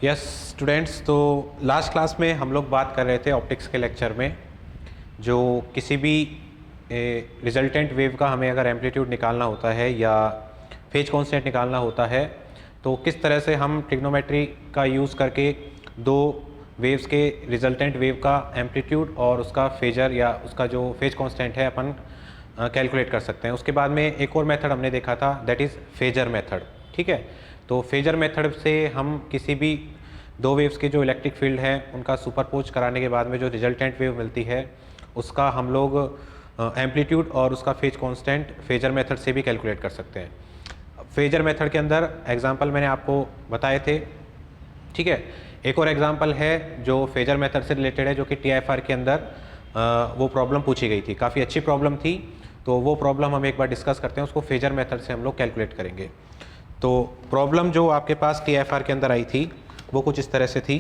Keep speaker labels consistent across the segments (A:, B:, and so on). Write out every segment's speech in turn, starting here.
A: Yes students, तो last class में हम लोग बात कर रहे थे ऑप्टिक्स के लेक्चर में जो किसी भी रिजल्टेंट वेव का हमें अगर एम्पलीट्यूड निकालना होता है या फेज कांस्टेंट निकालना होता है तो किस तरह से हम ट्रिग्नोमेट्री का यूज़ करके दो वेव्स के रिजल्टेंट वेव का एम्पलीट्यूड और उसका फेजर या उसका जो फेज कांस्टेंट है अपन कैलकुलेट कर सकते हैं। उसके बाद में एक और मेथड हमने देखा था, दैट इज़ फेजर मेथड। ठीक है, तो फेजर मेथड से हम किसी भी दो वेव्स के जो इलेक्ट्रिक फील्ड हैं उनका सुपरपोज कराने के बाद में जो रिजल्टेंट वेव मिलती है उसका हम लोग एम्पलीट्यूड और उसका फेज कांस्टेंट फेजर मेथड से भी कैलकुलेट कर सकते हैं। फेजर मेथड के अंदर एग्जांपल मैंने आपको बताए थे। ठीक है, एक और एग्जांपल है जो फेजर मेथड से रिलेटेड है जो कि TIFR के अंदर वो प्रॉब्लम पूछी गई थी, काफ़ी अच्छी प्रॉब्लम थी। तो वो प्रॉब्लम हम एक बार डिस्कस करते हैं, उसको फेजर मेथड से हम लोग कैलकुलेट करेंगे। तो प्रॉब्लम जो आपके पास TIFR के अंदर आई थी वो कुछ इस तरह से थी।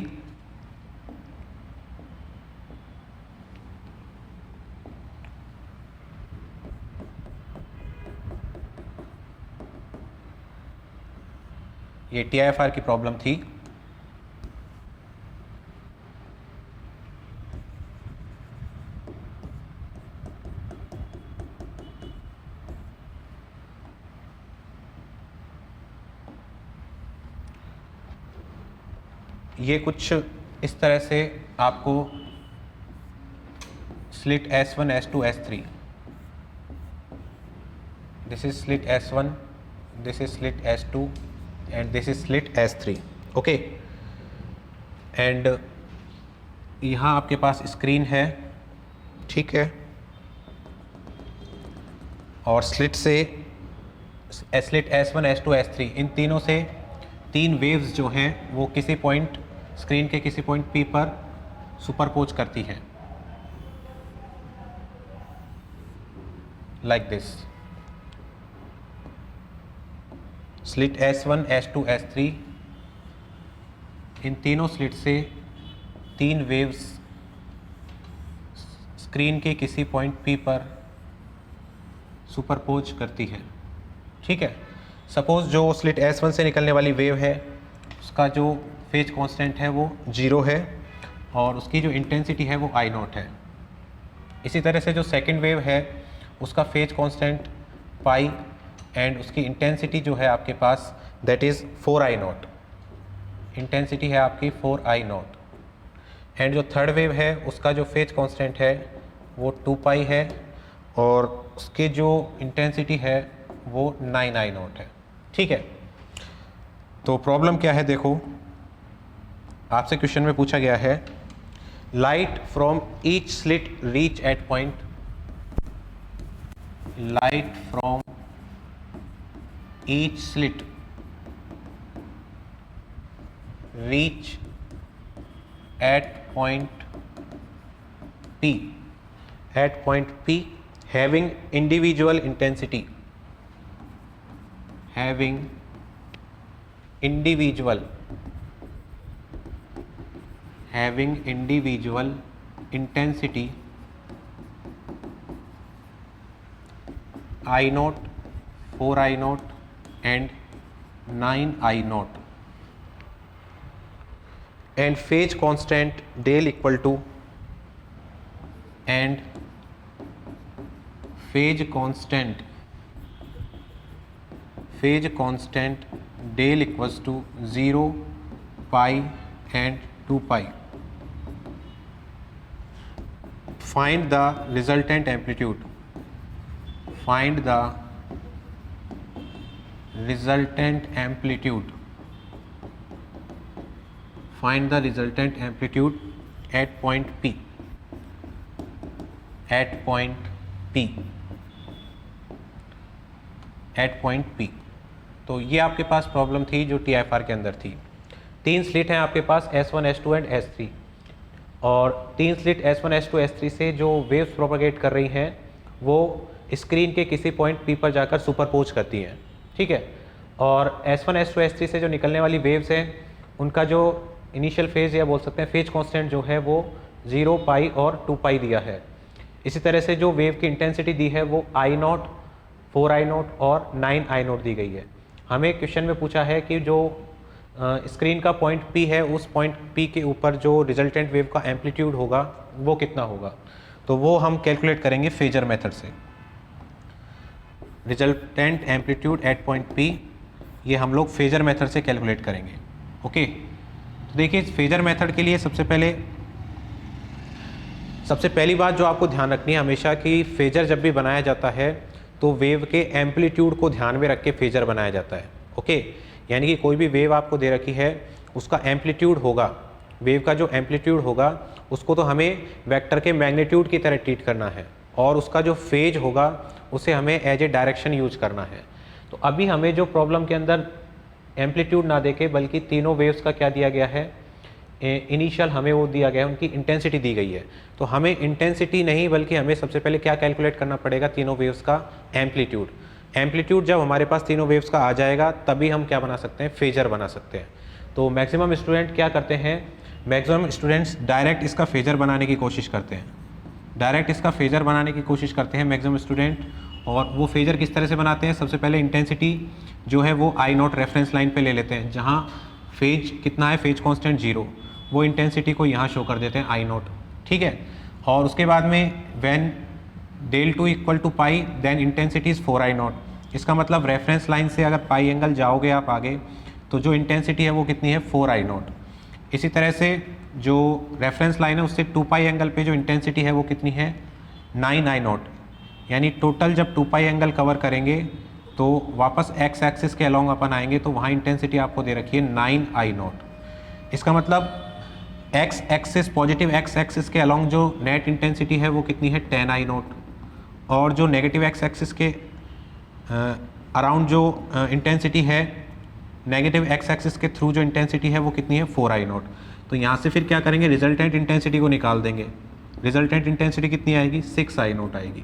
A: ये TIFR की प्रॉब्लम थी। ये कुछ इस तरह से आपको slit S1, S2, S3, this is slit S1, this is slit S2 and this is slit S3। Okay, and यहाँ आपके पास स्क्रीन है। ठीक है, और स्लिट से स्लिट S1, S2, S3 इन तीनों से तीन वेव्स जो हैं वो किसी पॉइंट स्क्रीन के किसी पॉइंट P पर सुपरपोज करती हैं, like this. Slit S1, S2, S3 इन तीनों स्लिट से तीन वेव्स स्क्रीन के किसी पॉइंट P पर सुपरपोज करती है। ठीक है, सपोज जो स्लिट S1 से निकलने वाली वेव है उसका जो फेज कांस्टेंट है वो 0 है और उसकी जो इंटेंसिटी है वो I0 है। इसी तरह से जो सेकंड वेव है उसका फेज कांस्टेंट पाई एंड उसकी इंटेंसिटी जो है आपके पास दैट इज़ 4I0। इंटेंसिटी है आपकी 4I0 एंड जो थर्ड वेव है उसका जो फेज कांस्टेंट है वो 2 पाई है और उसकी जो इंटेंसिटी है वो 9I0 है। ठीक है, तो प्रॉब्लम क्या है देखो, आपसे क्वेश्चन में पूछा गया है light from each slit reach at point, light from each slit reach at point P, at point P having individual intensity, having individual intensity I0, 4I0 and 9I0 and phase constant del equal to and phase constant del equals to 0, pi and 2 pi. Find the resultant amplitude. Find the resultant amplitude. Find the resultant amplitude at point P. At point P. At point P. तो ये आपके पास problem थी जो TIFR के अंदर थी। तीन slit हैं आपके पास S1, S2 एंड S3 और तीन स्लिट S1, S2, S3 से जो वेव्स प्रोपेगेट कर रही हैं वो स्क्रीन के किसी पॉइंट P पर जाकर सुपरपोज करती हैं। ठीक है, और S1, S2, S3 से जो निकलने वाली वेव्स हैं उनका जो इनिशियल फेज या बोल सकते हैं फेज कांस्टेंट जो है वो 0, पाई और 2 पाई दिया है। इसी तरह से जो वेव की इंटेंसिटी दी है वो I0, 4I0 और 9I0 दी गई है। हमें क्वेश्चन में पूछा है कि जो स्क्रीन का पॉइंट P है, उस पॉइंट P के ऊपर जो रिजल्टेंट वेव का एम्पलीट्यूड होगा वो कितना होगा, तो वो हम कैलकुलेट करेंगे फेजर मेथड से। Resultant amplitude at point P ये हम लोग फेजर मेथड से कैलकुलेट करेंगे। ओके, तो देखिए फेजर मेथड के लिए सबसे पहली बात जो आपको ध्यान रखनी है हमेशा कि फेजर जब भी बनाया जाता है तो वेव के एम्पलीट्यूड को ध्यान में रख के फेजर बनाया जाता है। ओके, यानी कि कोई भी वेव आपको दे रखी है उसका एम्पलीट्यूड होगा, वेव का जो एम्पलीट्यूड होगा उसको तो हमें वेक्टर के मैग्नीट्यूड की तरह ट्रीट करना है और उसका जो फेज होगा उसे हमें एज ए डायरेक्शन यूज करना है। तो अभी हमें जो प्रॉब्लम के अंदर एम्पलीट्यूड ना देके बल्कि तीनों वेव्स का क्या दिया गया है, इनिशियल हमें वो दिया गया है, उनकी इंटेंसिटी दी गई है। तो हमें इंटेंसिटी नहीं बल्कि हमें सबसे पहले क्या कैलकुलेट करना पड़ेगा, तीनों वेव्स का एम्पलीट्यूड। एम्पलीट्यूड जब हमारे पास तीनों वेव्स का आ जाएगा तभी हम क्या बना सकते हैं, फेजर बना सकते हैं। तो मैक्सिमम स्टूडेंट क्या करते हैं, मैक्सिमम स्टूडेंट्स डायरेक्ट इसका फेजर बनाने की कोशिश करते हैं, मैक्सिमम स्टूडेंट। और वो फेजर किस तरह से बनाते हैं, सबसे पहले इंटेंसिटी जो है वो आई नॉट रेफरेंस लाइन पे ले लेते हैं, जहाँ फेज कितना है, फेज कांस्टेंट 0, वो इंटेंसिटी को यहाँ शो कर देते हैं आई नॉट। ठीक है, और उसके बाद में when del 2 equal to pi then intensity is 4 I naught. इसका मतलब रेफरेंस लाइन से अगर पाई एंगल जाओगे आप आगे तो जो इंटेंसिटी है वो कितनी है, 4 आई नॉट। इसी तरह से जो रेफरेंस लाइन है उससे 2 पाई एंगल पे जो इंटेंसिटी है वो कितनी है, 9 आई नॉट। यानी टोटल जब 2 पाई एंगल कवर करेंगे तो वापस एक्स एक्सिस के अलॉन्ग अपन आएंगे तो वहाँ इंटेंसिटी आपको दे रखी है 9 आई नॉट। इसका मतलब x axis, positive x axis के अलॉन्ग जो नेट इंटेंसिटी है वो कितनी है, 10 आई नॉट। और जो नेगेटिव एक्स एक्सिस के अराउंड जो इंटेंसिटी है, नेगेटिव एक्स एक्सिस के थ्रू जो इंटेंसिटी है वो कितनी है, 4 आई नॉट। तो यहाँ से फिर क्या करेंगे, रिजल्टेंट इंटेंसिटी को निकाल देंगे। रिजल्टेंट इंटेंसिटी कितनी आएगी, 6 आई नॉट आएगी।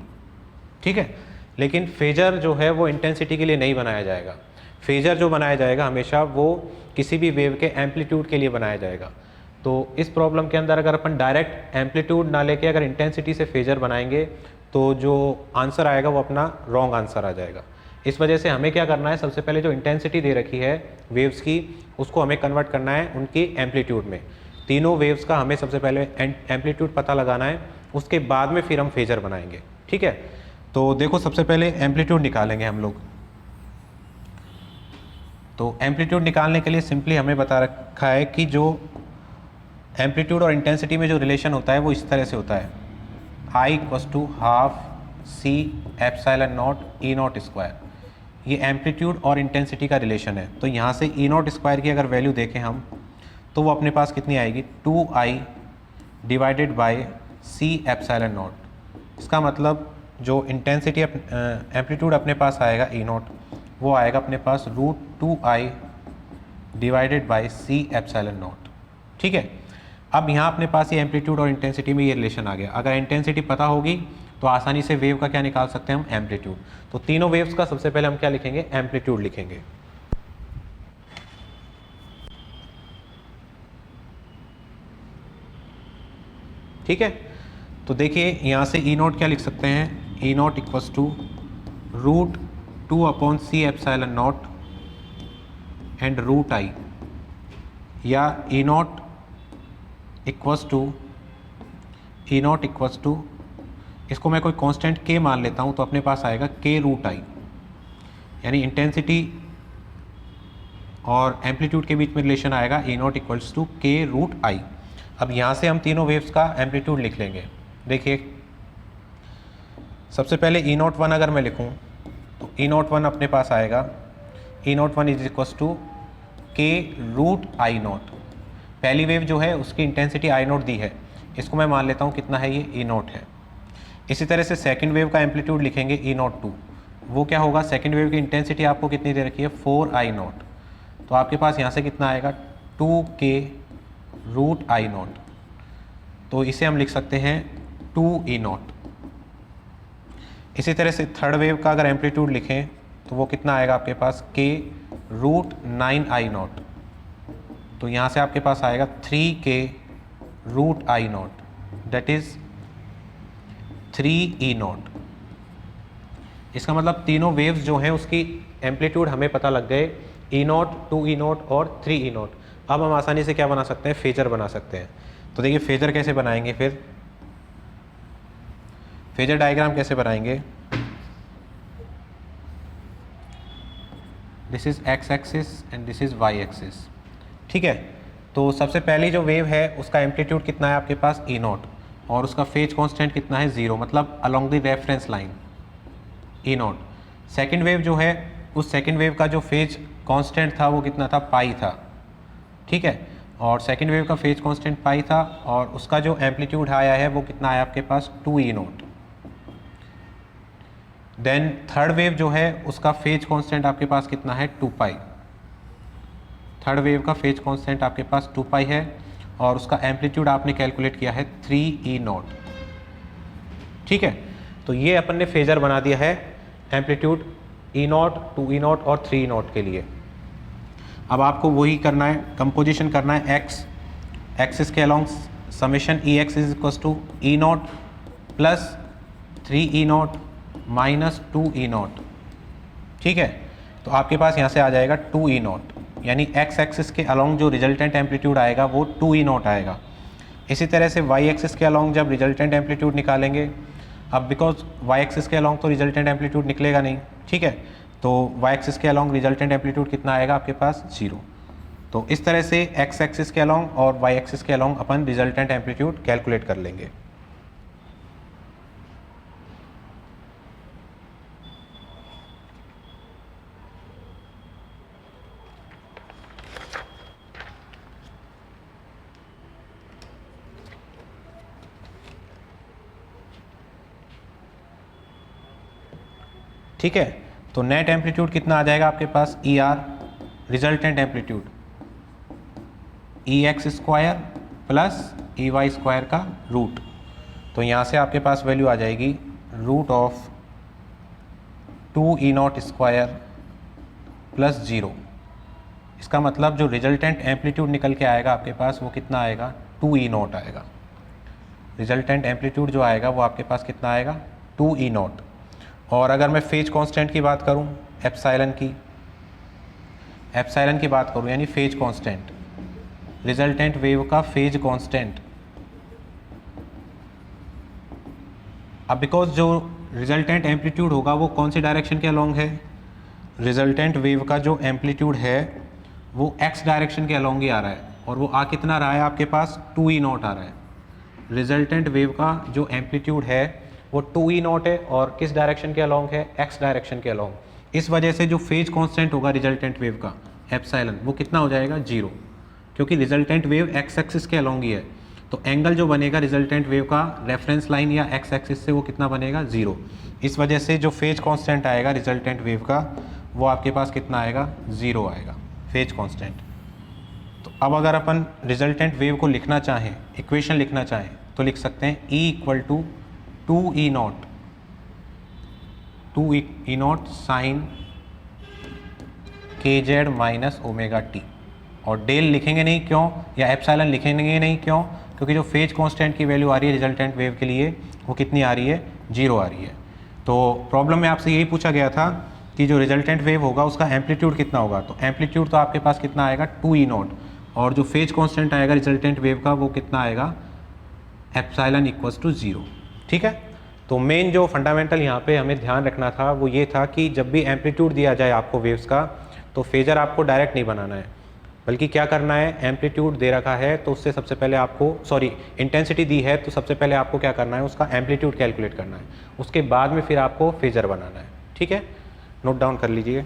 A: ठीक है, लेकिन फेजर जो है वो इंटेंसिटी के लिए नहीं बनाया जाएगा। फेजर जो बनाया जाएगा हमेशा वो किसी भी वेव के एम्पलीट्यूड के लिए बनाया जाएगा। तो इस प्रॉब्लम के अंदर अगर अपन डायरेक्ट एम्पलीट्यूड ना लेके अगर इंटेंसिटी से फेजर बनाएंगे तो जो आंसर आएगा वो अपना रॉन्ग आंसर आ जाएगा। इस वजह से हमें क्या करना है, सबसे पहले जो इंटेंसिटी दे रखी है वेव्स की उसको हमें कन्वर्ट करना है उनकी एम्पलीट्यूड में। तीनों वेव्स का हमें सबसे पहले एम्पलीट्यूड पता लगाना है, उसके बाद में फिर हम फेजर बनाएंगे। ठीक है, तो देखो सबसे पहले एम्पलीट्यूड निकालेंगे हम लोग। तो एम्पलीट्यूड निकालने के लिए सिंपली हमें बता रखा है कि जो एम्पलीट्यूड और इंटेंसिटी में जो रिलेशन होता है वो इस तरह से होता है, I equals to half c epsilon naught E naught square. ये एम्पलीट्यूड और इंटेंसिटी का रिलेशन है। तो यहाँ से ई नॉट स्क्वायर की अगर वैल्यू देखें हम तो वो अपने पास कितनी आएगी, 2i divided by c epsilon naught. इसका मतलब जो इंटेंसिटी एम्पलीट्यूड अपने पास आएगा ई नॉट वो आएगा अपने पास √2i divided by c epsilon naught. ठीक है, अब यहाँ अपने पास ये एम्पलीट्यूड और इंटेंसिटी में ये रिलेशन आ गया। अगर इंटेंसिटी पता होगी तो आसानी से वेव का क्या निकाल सकते हैं हम, एम्पलीट्यूड। तो तीनों वेव्स का सबसे पहले हम क्या लिखेंगे, एम्पलीट्यूड लिखेंगे। ठीक है, तो देखिए यहाँ से ई नॉट क्या लिख सकते हैं, E naught equals to √2/c epsilon naught and √i, या ई नॉट इक्वस टू इसको मैं कोई कांस्टेंट k मान लेता हूँ तो अपने पास आएगा k√i। यानी इंटेंसिटी और एम्पलीट्यूड के बीच में रिलेशन आएगा E naught equals to k√i। अब यहाँ से हम तीनों वेव्स का एम्पलीट्यूड लिख लेंगे। देखिए सबसे पहले ई नॉट 1 अगर मैं लिखूँ तो ई नॉट 1 अपने पास आएगा, E naught 1 is equals to k√i naught. पहली वेव जो है उसकी इंटेंसिटी आई नॉट दी है, इसको मैं मान लेता हूँ कितना है, ये ई नॉट है। इसी तरह से सेकंड वेव का एम्पलीट्यूड लिखेंगे ई नॉट 2, वो क्या होगा, सेकंड वेव की इंटेंसिटी आपको कितनी दे रखी है, 4i नॉट। तो आपके पास यहाँ से कितना आएगा, 2k√i नॉट। तो इसे हम लिख सकते हैं 2e नॉट। इसी तरह से थर्ड वेव का अगर एम्पलीट्यूड लिखें तो वो कितना आएगा आपके पास, k√9i नॉट। तो यहाँ से आपके पास आएगा 3k√i not, that is 3e not. इसका मतलब तीनों वेव्स जो हैं उसकी एम्पलीट्यूड हमें पता लग गए, ई नॉट, 2 ई नॉट और 3 ई नॉट। अब हम आसानी से क्या बना सकते हैं, फेजर बना सकते हैं। तो देखिए फेजर कैसे बनाएंगे, फिर फेजर डायग्राम कैसे बनाएंगे। This is x axis and this is y axis, ठीक है। तो सबसे पहली जो वेव है उसका एम्पलीट्यूड कितना है आपके पास, ई नॉट, और उसका फेज कांस्टेंट कितना है, 0, मतलब along the reference line E not. Second wave जो है, उस सेकेंड वेव का जो फेज कांस्टेंट था वो कितना था, पाई था, ठीक है। और सेकेंड वेव का फेज कांस्टेंट पाई था, और उसका जो एम्पलीट्यूड आया है वो कितना आया आपके पास, 2 E not. Then third wave जो है उसका फेज कांस्टेंट आपके पास कितना है, 2 पाई। थर्ड वेव का फेज कांस्टेंट आपके पास 2 पाई है, और उसका एम्पलीट्यूड आपने कैलकुलेट किया है 3 ई नॉट, ठीक है। तो ये अपन ने फेजर बना दिया है amplitude E naught, 2 E naught और 3 ई नॉट के लिए। अब आपको वही करना है, कंपोजिशन करना है एक्स एक्सिस के along summation E x is equal to E naught plus 3 E naught minus 2 E naught, ठीक है। तो आपके पास यहाँ से आ जाएगा 2 ई नॉट, यानी एक्स एक्सिस के अलोंग जो रिजल्टेंट एम्पलीट्यूड आएगा वो 2 ई नॉट आएगा। इसी तरह से वाई एक्सिस के अलोंग जब रिजल्टेंट एम्पलीट्यूड निकालेंगे, अब बिकॉज वाई एक्सिस के अलोंग तो रिजल्टेंट एम्पलीट्यूड निकलेगा नहीं, ठीक है। तो वाई एक्सिस के अलोंग रिजल्टेंट एम्पलीट्यूड कितना आएगा आपके पास, 0। तो इस तरह से एक्स एक्सिस के अलोंग और वाई एक्सिस के अलोंग अपन रिजल्टेंट एम्पलीट्यूड कैलकुलेट कर लेंगे। ठीक है, तो नेट एम्पलीट्यूड कितना आ जाएगा आपके पास, E R, resultant amplitude E X square plus E Y square का रूट। तो यहाँ से आपके पास वैल्यू आ जाएगी root of 2 E naught square plus 0। इसका मतलब जो रिजल्टेंट एम्पलीट्यूड निकल के आएगा आपके पास वो कितना आएगा, 2 ई नॉट आएगा। रिजल्टेंट एम्पलीट्यूड जो आएगा वो आपके पास कितना आएगा, 2 ई नॉट। और अगर मैं फेज कांस्टेंट की बात करूं, एप्सिलॉन की बात करूं, यानी फेज कांस्टेंट, रिजल्टेंट वेव का फेज कांस्टेंट। अब बिकॉज जो रिजल्टेंट एम्पलीट्यूड होगा वो कौन सी डायरेक्शन के अलोंग है, रिजल्टेंट वेव का जो एम्पलीट्यूड है वो एक्स डायरेक्शन के अलोंग ही आ रहा है, और वो आ कितना रहा है आपके पास, 2 ई नॉट आ रहा है। रिजल्टेंट वेव का जो एम्पलीट्यूड है वो 2 ई नॉट है, और किस डायरेक्शन के अलोंग है, एक्स डायरेक्शन के अलोंग। इस वजह से जो फेज कांस्टेंट होगा रिजल्टेंट वेव का एप्सिलॉन, वो कितना हो जाएगा, 0, क्योंकि रिजल्टेंट वेव एक्स एक्सिस के अलोंग ही है। तो एंगल जो बनेगा रिजल्टेंट वेव का रेफरेंस लाइन या एक्स एक्सिस से वो कितना बनेगा, 0। इस वजह से जो फेज कांस्टेंट आएगा रिजल्टेंट वेव का वो आपके पास कितना आएगा, 0 आएगा फेज कांस्टेंट। तो अब अगर अपन रिजल्टेंट वेव को लिखना चाहें, इक्वेशन लिखना चाहें, तो लिख सकते हैं E equal to 2 E naught, 2 E naught sine के जेड माइनस ओमेगा टी। और डेल लिखेंगे नहीं, क्यों, या एप्सिलॉन लिखेंगे नहीं, क्यों, क्योंकि जो फेज कांस्टेंट की वैल्यू आ रही है रिजल्टेंट वेव के लिए वो कितनी आ रही है, 0 आ रही है। तो प्रॉब्लम में आपसे यही पूछा गया था कि जो रिजल्टेंट वेव होगा उसका एम्पलीट्यूड कितना होगा। तो एम्पलीट्यूड तो आपके पास कितना आएगा, 2 ई नॉट, और जो फेज कांस्टेंट आएगा रिजल्टेंट वेव का वो कितना आएगा, एप्सिलॉन इक्वल्स टू 0, ठीक है। तो मेन जो फंडामेंटल यहाँ पे हमें ध्यान रखना था वो ये था कि जब भी एम्पलीट्यूड दिया जाए आपको वेव्स का, तो फेजर आपको डायरेक्ट नहीं बनाना है, बल्कि क्या करना है, एम्पलीट्यूड दे रखा है तो उससे सबसे पहले आपको, इंटेंसिटी दी है तो सबसे पहले आपको क्या करना है, उसका एम्पलीट्यूड कैलकुलेट करना है, उसके बाद में फिर आपको फेजर बनाना है, ठीक है। नोट डाउन कर लीजिए।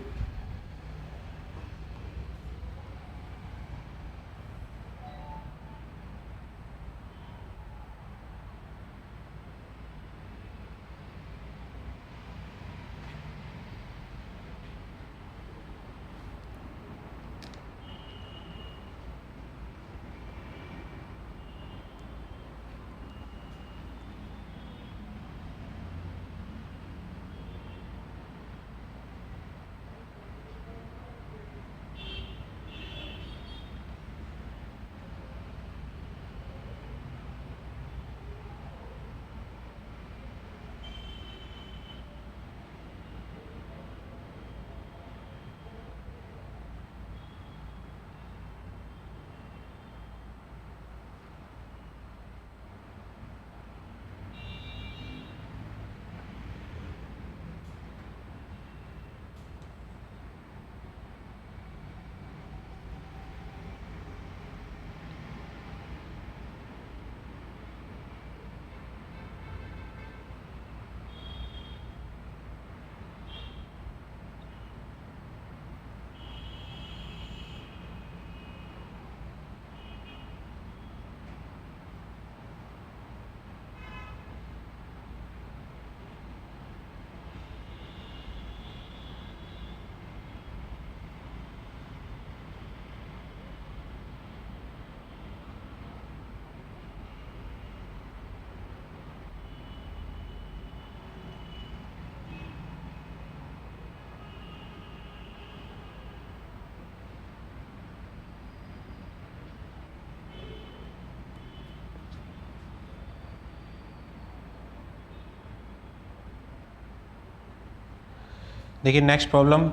A: देखिए नेक्स्ट प्रॉब्लम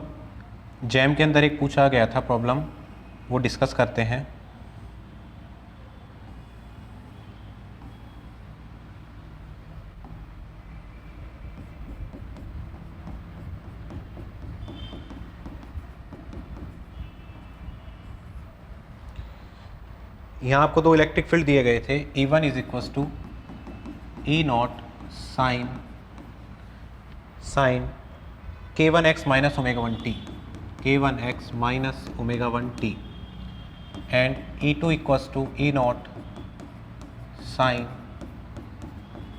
A: जैम के अंदर एक पूछा गया था प्रॉब्लम, वो डिस्कस करते हैं। यहाँ आपको दो इलेक्ट्रिक फील्ड दिए गए थे, E1 is equal to E0 sine K1x minus ω1t, K1x minus ω1t and E2 equal to E0 sine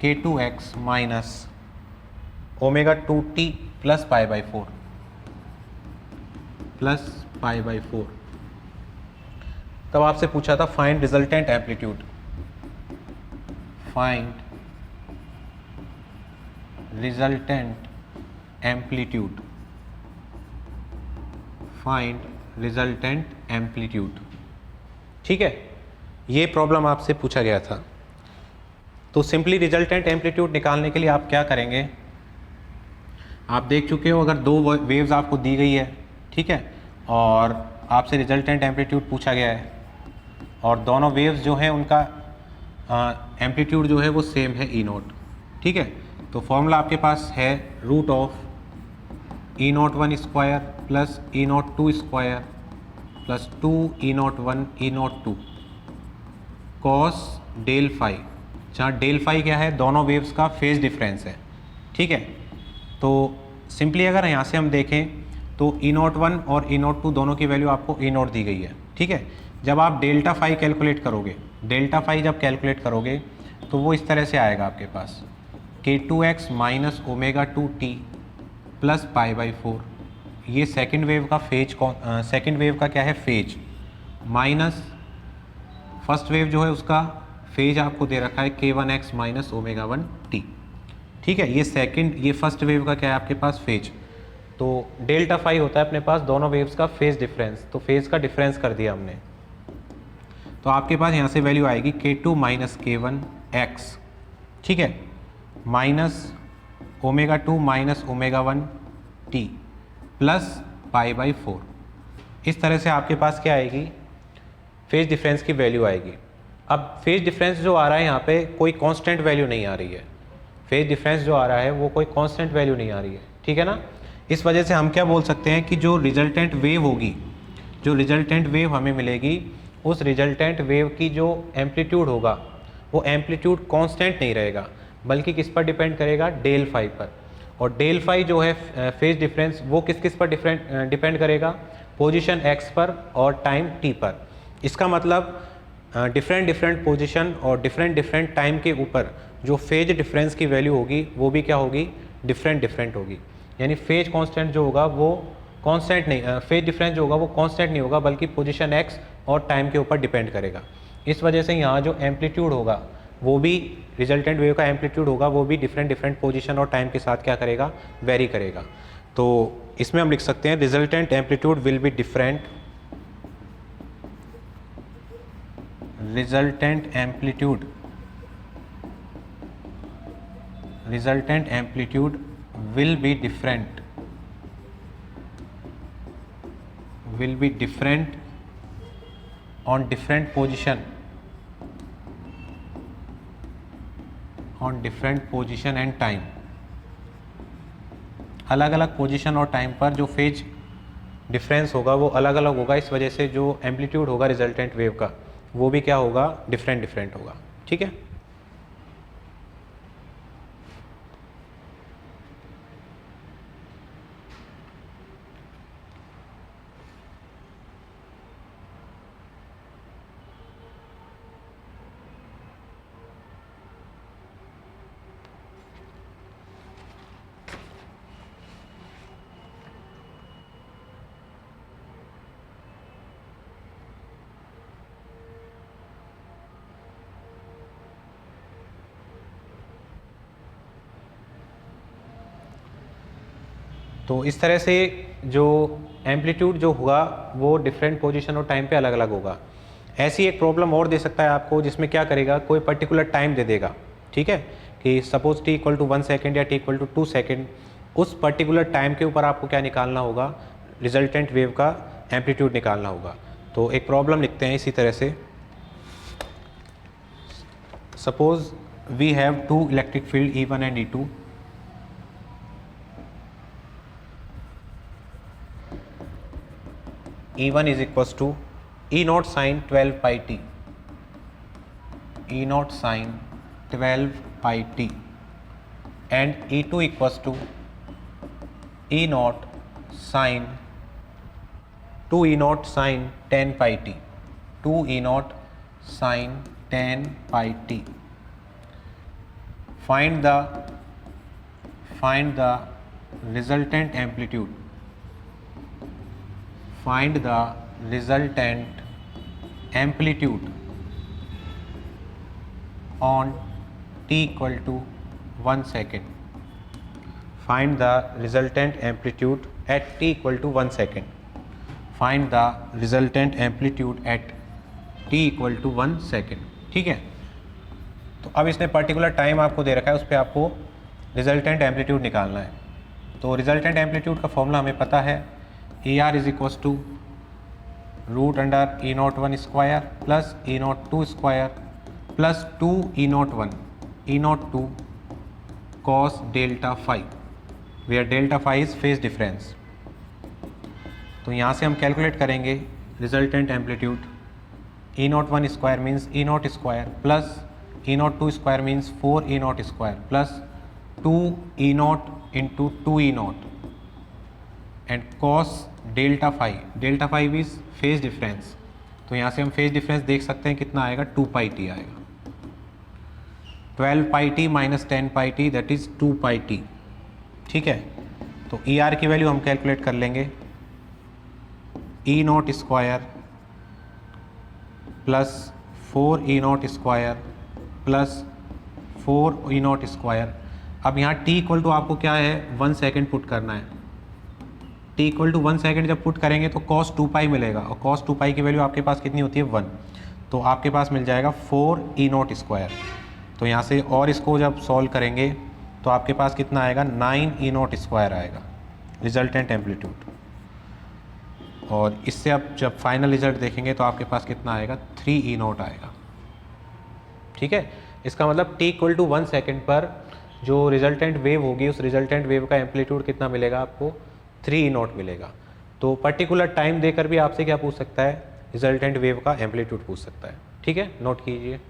A: K2x minus ω2t plus π/4 तब आपसे पूछा था find resultant amplitude, find resultant amplitude, find resultant amplitude. ठीक है, ये problem आपसे पूछा गया था। तो सिंपली रिजल्टेंट एम्पलीट्यूड निकालने के लिए आप क्या करेंगे, आप देख चुके हो अगर दो वेव्स आपको दी गई है, ठीक है, और आपसे रिजल्टेंट एम्पलीट्यूड पूछा गया है और दोनों वेव्स जो हैं उनका एम्पलीट्यूड जो है वो सेम है E0, ठीक है। तो फॉर्मूला आपके पास है root of E01 square plus E02 square plus 2 E01 E02 cos del phi, जहाँ डेल फाई क्या है, दोनों वेव्स का फेज डिफरेंस है, ठीक है। तो सिंपली अगर यहाँ से हम देखें तो E01 और E02 दोनों की वैल्यू आपको E0 दी गई है, ठीक है। जब आप डेल्टा फाई कैलकुलेट करोगे, डेल्टा फाई जब कैलकुलेट करोगे तो वो इस तरह से आएगा आपके पास K2x माइनस ω2t प्लस π/4, ये सेकंड वेव का फेज, सेकंड वेव का क्या है फेज, माइनस फर्स्ट वेव जो है उसका फेज आपको दे रखा है K1x माइनस ω1t, ठीक है। ये सेकंड, ये फर्स्ट वेव का क्या है आपके पास फेज, तो डेल्टा फाई होता है अपने पास दोनों वेव्स का फेज डिफरेंस, तो फेज का डिफरेंस कर दिया हमने। तो आपके पास यहाँ से वैल्यू आएगी K2 माइनस K1x, ठीक है, माइनस ω2 माइनस ω1t प्लस π/4। इस तरह से आपके पास क्या आएगी, फेज डिफरेंस की वैल्यू आएगी। अब फेज डिफरेंस जो आ रहा है यहाँ पे कोई कांस्टेंट वैल्यू नहीं आ रही है, फेज डिफरेंस जो आ रहा है वो कोई कांस्टेंट वैल्यू नहीं आ रही है, ठीक है ना। इस वजह से हम क्या बोल सकते हैं कि जो रिजल्टेंट वेव होगी, जो रिजल्टेंट वेव हमें मिलेगी, उस रिजल्टेंट वेव की जो एम्पलीट्यूड होगा वो एम्पलीट्यूड कांस्टेंट नहीं रहेगा, बल्कि किस पर डिपेंड करेगा, डेल फाई पर। और डेल फाई जो है फेज डिफरेंस वो किस किस पर डिपेंड करेगा, पोजीशन x पर और टाइम t पर। इसका मतलब डिफरेंट पोजीशन और डिफरेंट टाइम के ऊपर जो फेज डिफरेंस की वैल्यू होगी वो भी क्या होगी, डिफरेंट होगी। यानी फेज कांस्टेंट जो होगा वो कांस्टेंट नहीं, फेज डिफरेंस जो होगा वो कांस्टेंट नहीं होगा, बल्कि पोजीशन x और टाइम के ऊपर डिपेंड करेगा। इस वजह से यहाँ जो एम्पलीट्यूड होगा वो भी, रिजल्टेंट वेव का एम्पलीट्यूड होगा वो भी डिफरेंट पोजीशन और टाइम के साथ क्या करेगा, वेरी करेगा। तो इसमें हम लिख सकते हैं resultant amplitude will be different, resultant amplitude will be different on different position and time। अलग अलग पोजीशन और टाइम पर जो फेज डिफरेंस होगा वो अलग अलग होगा, इस वजह से जो एम्पलीट्यूड होगा रिजल्टेंट वेव का वो भी क्या होगा, डिफरेंट होगा, ठीक है। तो इस तरह से जो एम्पलीट्यूड जो होगा वो डिफरेंट पोजीशन और टाइम पे अलग अलग होगा। ऐसी एक प्रॉब्लम और दे सकता है आपको, जिसमें क्या करेगा, कोई पर्टिकुलर टाइम दे देगा, ठीक है, कि suppose t equal to 1 second या t इक्वल टू 2 सेकेंड, उस पर्टिकुलर टाइम के ऊपर आपको क्या निकालना होगा, रिजल्टेंट वेव का एम्पलीट्यूड निकालना होगा। तो एक प्रॉब्लम लिखते हैं इसी तरह से। Suppose we have two electric field E1 and E2। E1 is equals to E0 sin 12 pi t, E0 sin 12 pi t, and E2 equals to E0 sin 2E0 sin 10 pi t, 2E0 sin 10 pi t. Find the resultant amplitude. Find the resultant amplitude on t equal to 1 second. Find the resultant amplitude at t equal to 1 second. Find the resultant amplitude at t equal to 1 second. ठीक है, तो अब इसने particular time आपको दे रखा है, उस पर आपको रिजल्टेंट एम्पलीट्यूड निकालना है। तो रिजल्टेंट एम्पलीट्यूड का फॉर्मूला हमें पता है, A R is equals to root under E01 square plus E02 square plus 2 E02 cos delta phi, where delta phi is phase difference. तो यहाँ से हम कैलकुलेट करेंगे resultant amplitude. E01 square means E0 square plus E02 square means 4E0 square plus 2E0 into 2E0 and cos delta five is phase difference. तो यहाँ से हम phase difference देख सकते हैं कितना आएगा, 2 पाई टी आएगा। 12 pi T minus 10 pi T that is 2 pi T. ठीक है, तो ई आर की वैल्यू हम कैलकुलेट कर लेंगे, E0 square plus 4E0 square plus 4E0 square. अब यहाँ t इक्वल टू आपको क्या है, 1 सेकेंड पुट करना है। t इक्वल टू 1 सेकेंड जब पुट करेंगे तो cos 2 पाई मिलेगा, और cos 2 पाई की वैल्यू आपके पास कितनी होती है, 1। तो आपके पास मिल जाएगा 4E0 स्क्वायर। तो यहाँ से और इसको जब सॉल्व करेंगे तो आपके पास कितना आएगा, 9E0 स्क्वायर आएगा रिजल्टेंट एम्पलीट्यूड। और इससे अब जब फाइनल रिजल्ट देखेंगे तो आपके पास कितना आएगा, 3E0 आएगा। ठीक है, इसका मतलब t इक्वल टू 1 सेकेंड पर जो रिजल्टेंट वेव होगी उस रिजल्टेंट वेव का एम्पलीट्यूड कितना मिलेगा आपको, 3E0 मिलेगा। तो पर्टिकुलर टाइम देकर भी आपसे क्या पूछ सकता है, रिजल्टेंट वेव का एम्पलीट्यूड पूछ सकता है। ठीक है, नोट कीजिए।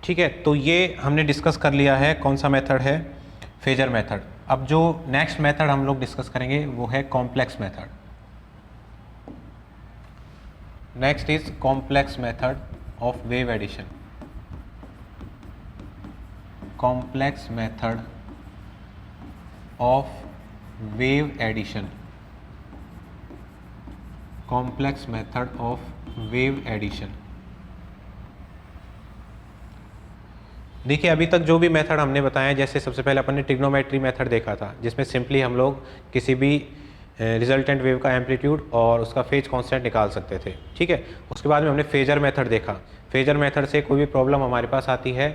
A: ठीक है, तो ये हमने डिस्कस कर लिया है कौन सा मेथड है, फेजर मेथड। अब जो नेक्स्ट मेथड हम लोग डिस्कस करेंगे वो है complex method. Next is complex method of wave addition. Complex method of wave addition. Complex method of wave addition. देखिए, अभी तक जो भी मेथड हमने बताया, जैसे सबसे पहले अपन ने ट्रिग्नोमेट्री मेथड देखा था जिसमें सिंपली हम लोग किसी भी रिजल्टेंट वेव का एम्पलीट्यूड और उसका फेज कांस्टेंट निकाल सकते थे। ठीक है, उसके बाद में हमने फेजर मेथड देखा। फेजर मेथड से कोई भी प्रॉब्लम हमारे पास आती है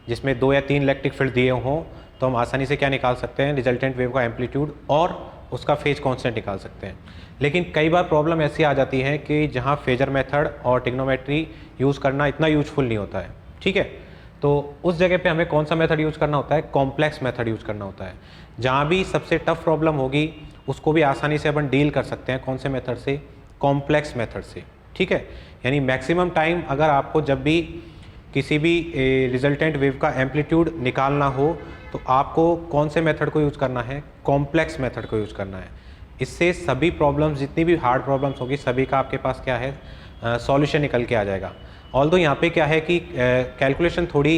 A: जिसमें 2 या 3 इलेक्ट्रिक फील्ड दिए हों, तो हम आसानी से क्या निकाल सकते हैं, रिजल्टेंट वेव का एम्पलीट्यूड और उसका फेज कांस्टेंट निकाल सकते हैं। लेकिन कई बार प्रॉब्लम ऐसी आ जाती है कि जहाँ फेजर मेथड और ट्रिग्नोमेट्री यूज़ करना इतना यूजफुल नहीं होता है, ठीक है। तो उस जगह पे हमें कौन सा मेथड यूज़ करना होता है, कॉम्प्लेक्स मेथड यूज़ करना होता है। जहाँ भी सबसे टफ प्रॉब्लम होगी उसको भी आसानी से अपन डील कर सकते हैं, कौन से मेथड से, कॉम्प्लेक्स मेथड से, ठीक है। यानी मैक्सिमम टाइम अगर आपको जब भी किसी भी रिजल्टेंट वेव का एम्पलीट्यूड निकालना हो तो आपको कौन से मेथड को यूज़ करना है, कॉम्प्लेक्स मेथड को यूज़ करना है। इससे सभी प्रॉब्लम्स, जितनी भी हार्ड प्रॉब्लम्स होगी, सभी का आपके पास क्या है, सॉल्यूशन निकल के आ जाएगा। ऑल्दो यहाँ पे क्या है कि कैलकुलेशन थोड़ी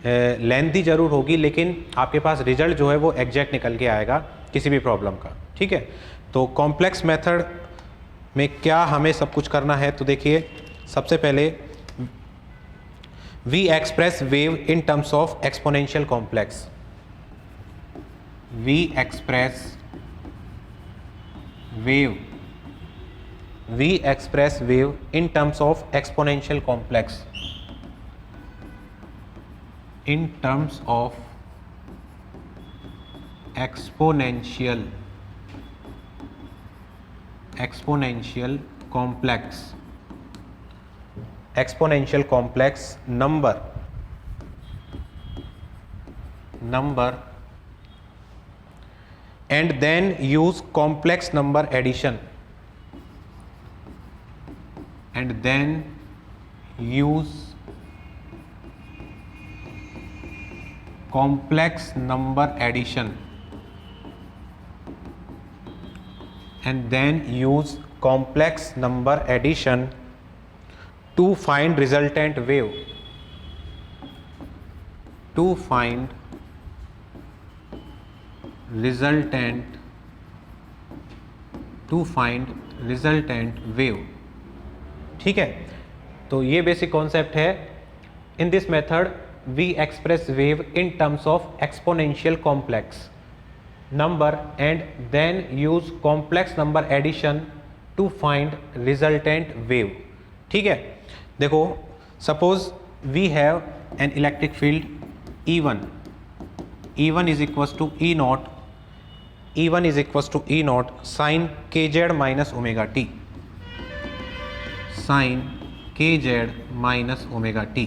A: लेंथी ज़रूर होगी, लेकिन आपके पास रिजल्ट जो है वो एग्जैक्ट निकल के आएगा किसी भी प्रॉब्लम का, ठीक है। तो कॉम्प्लेक्स मेथड में क्या हमें सब कुछ करना है, तो देखिए सबसे पहले we express wave in terms of exponential complex. We express wave in terms of exponential complex, in terms of exponential complex number and then use complex number addition, and then use complex number addition, and then use complex number addition to find resultant wave, to find resultant wave, ठीक है। तो ये basic concept है। In this method we express wave in terms of exponential complex number and then use complex number addition to find resultant wave, ठीक है। देखो suppose we have an electric field E1 is equals to E0 sin kz minus omega t, sin kz minus omega t.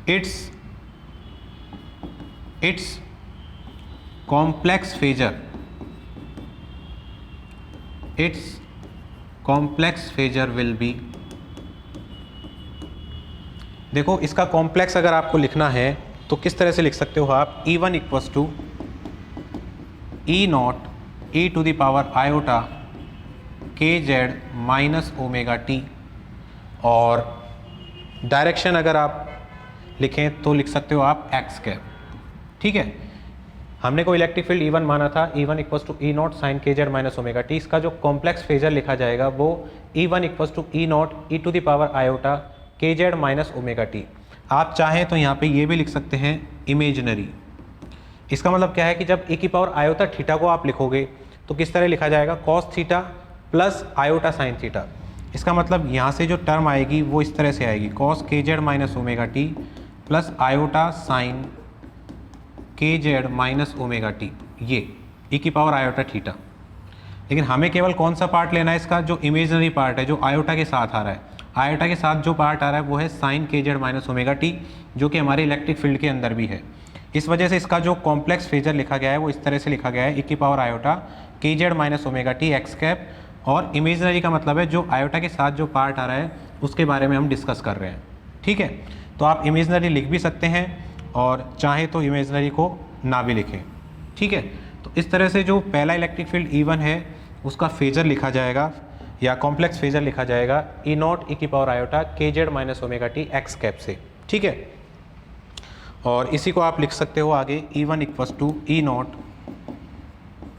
A: its complex phasor will be, देखो इसका complex अगर आपको लिखना है तो किस तरह से लिख सकते हो आप, E1 equals to E0 e to the power iota kz minus omega t, और डायरेक्शन अगर आप लिखें तो लिख सकते हो आप x कैप, ठीक है। हमने को इलेक्ट्रिक फील्ड E1 माना था, E1 equals to E0 sine kz minus omega t. इसका जो कॉम्प्लेक्स फेजर लिखा जाएगा वो E1 equals to E0 e to the power iota kz minus omega t. आप चाहें तो यहाँ पे ये भी लिख सकते हैं इमेजिनरी। इसका मतलब क्या है कि जब e की पावर आयोटा थीटा को आप लिखोगे तो किस तरह लिखा जाएगा, cos theta plus iota sine theta. इसका मतलब यहाँ से जो टर्म आएगी वो इस तरह से आएगी, cos kz minus omega T plus iota sign kz minus omega T, ये e की पावर आयोटा थीटा। लेकिन हमें केवल कौन सा पार्ट लेना है इसका, जो इमेजिनरी पार्ट है, जो आयोटा के साथ आ रहा है। आयोटा के साथ जो पार्ट आ रहा है वो है sine kz minus omega t, जो कि हमारे इलेक्ट्रिक फील्ड के अंदर भी है। इस वजह से इसका जो कॉम्प्लेक्स फेजर लिखा गया है वो इस तरह से लिखा गया है, e की power iota kz minus omega t X cap, और इमेजिनरी का मतलब है जो आयोटा के साथ जो पार्ट आ रहा है उसके बारे में हम डिस्कस कर रहे हैं, ठीक है। तो आप इमेजिनरी लिख भी सकते हैं और चाहे तो इमेजिनरी को ना भी लिखें, ठीक है। तो इस तरह से जो पहला इलेक्ट्रिक फील्ड E1 है उसका फेजर लिखा जाएगा या कॉम्प्लेक्स फेजर लिखा जाएगा E0 e की power iota kz minus omega t X cap से, ठीक है। और इसी को आप लिख सकते हो आगे E1 equals to E0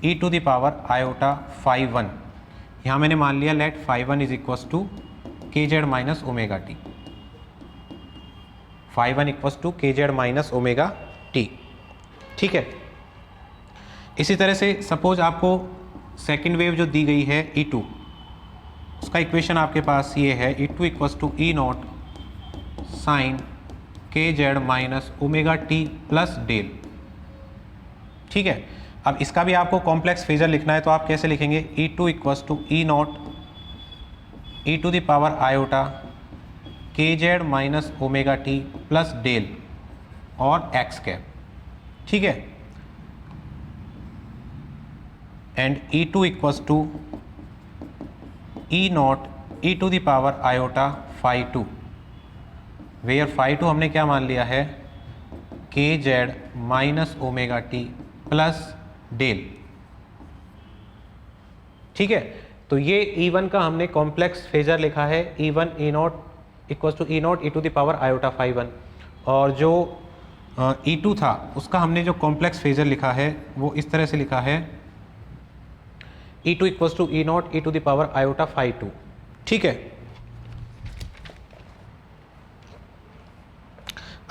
A: e to the power iota phi 1। यहाँ मैंने मान लिया let phi 1 is equals to kz minus omega t, phi 1 equals to kz minus omega t, ठीक है। इसी तरह से सपोज आपको सेकेंड वेव जो दी गई है E2, उसका इक्वेशन आपके पास ये है, E2 equals to E0 sine के Z minus omega T plus del. ठीक है, अब इसका भी आपको कॉम्प्लेक्स फेजर लिखना है तो आप कैसे लिखेंगे, E two equals to E naught E to the power iota k Z minus omega T plus del और एक्स कैप। ठीक है, and E two equals to E naught E to the power iota phi two, where phi two हमने क्या मान लिया है, k Z minus omega T plus del. ठीक है, तो ये E1 का हमने कॉम्प्लेक्स फेजर लिखा है, E1 E naught equals to E naught E to the power iota phi one, और जो E2 था उसका हमने जो कॉम्प्लेक्स फेजर लिखा है वो इस तरह से लिखा है, E2 equals to E naught E to the power iota phi two. ठीक है,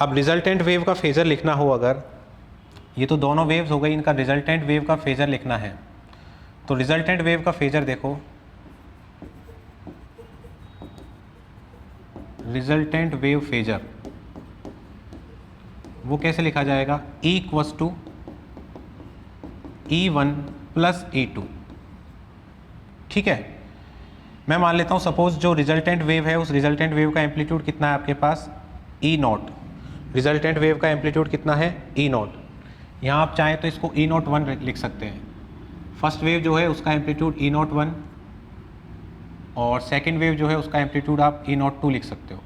A: अब रिजल्टेंट वेव का फेजर लिखना हो, अगर ये तो दोनों वेव्स हो गई, इनका रिजल्टेंट वेव का फेजर लिखना है तो रिजल्टेंट वेव का फेजर देखो, रिजल्टेंट वेव फेजर वो कैसे लिखा जाएगा, E equals to E1 plus E2। ठीक है, मैं मान लेता हूँ सपोज जो रिजल्टेंट वेव है उस रिजल्टेंट वेव का एम्पलीट्यूड कितना है आपके पास, E नॉट। रिजल्टेंट वेव का एम्पलीट्यूड कितना है, E नॉट। यहाँ आप चाहें तो इसको E नॉट 1 लिख सकते हैं। फर्स्ट वेव जो है उसका एम्पलीट्यूड E नॉट 1 और सेकेंड वेव जो है उसका एम्पलीट्यूड आप E नॉट 2 लिख सकते हो।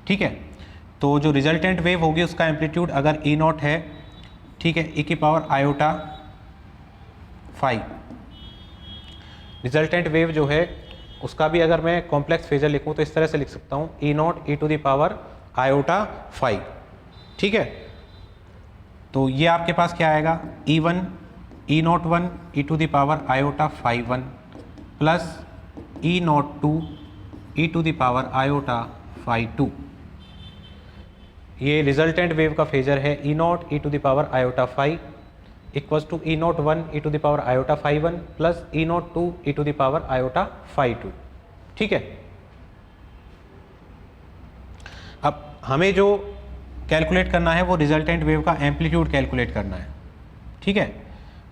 A: ठीक है, तो जो रिजल्टेंट वेव होगी उसका एम्पलीट्यूड अगर E नॉट है, ठीक है, e की पावर आयोटा 5। रिजल्टेंट वेव जो है उसका भी अगर मैं कॉम्प्लेक्स फेजर लिखूँ तो इस तरह से लिख सकता हूँ, E naught E to the power iota 5। ठीक है, तो ये आपके पास क्या आएगा, E1 E naught 1 E to the power iota 5 1 plus E naught 2 E to the power iota 5 2। ये रिजल्टेंट वेव का फेजर है, E naught E to the power iota 5 equals to E naught 1 E to the power iota 5 1 plus E naught 2 E to the power iota 5 2। ठीक है, अब हमें जो calculate करना है वो रिजल्टेंट वेव का एम्पलीट्यूड कैलकुलेट करना है। ठीक है,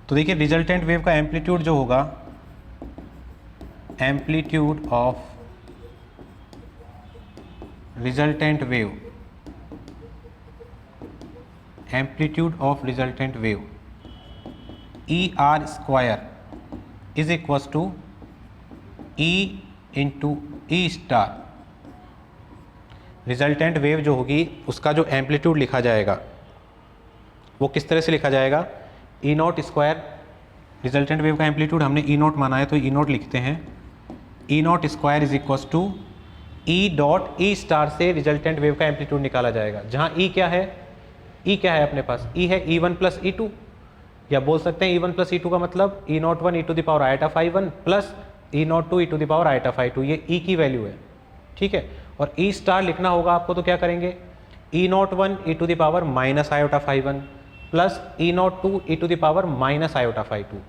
A: तो देखिए रिजल्टेंट वेव का एम्पलीट्यूड जो होगा, amplitude of resultant wave, amplitude of resultant wave E R square is equals to E into E star. Resultant wave जो होगी उसका जो एम्पलीट्यूड लिखा जाएगा वो किस तरह से लिखा जाएगा, E naught square, resultant wave का एम्पलीट्यूड हमने ई नॉट माना है तो ई नॉट लिखते हैं, E naught square is equals to E dot E star से रिजल्टेंट वेव का एम्पलीट्यूड निकाला जाएगा, जहाँ ई क्या है, ई क्या है अपने पास, ई है E1 प्लस E2, या बोल सकते हैं E1 प्लस E2 का मतलब E naught 1 E to the power iota 5 1 plus E naught 2 E to the power iota 5 2, ये ई की वैल्यू है। ठीक है, और ई स्टार लिखना होगा आपको तो क्या करेंगे, E naught 1 E to the power minus iota 5 1 plus E naught 2 E to the power minus iota 5 2।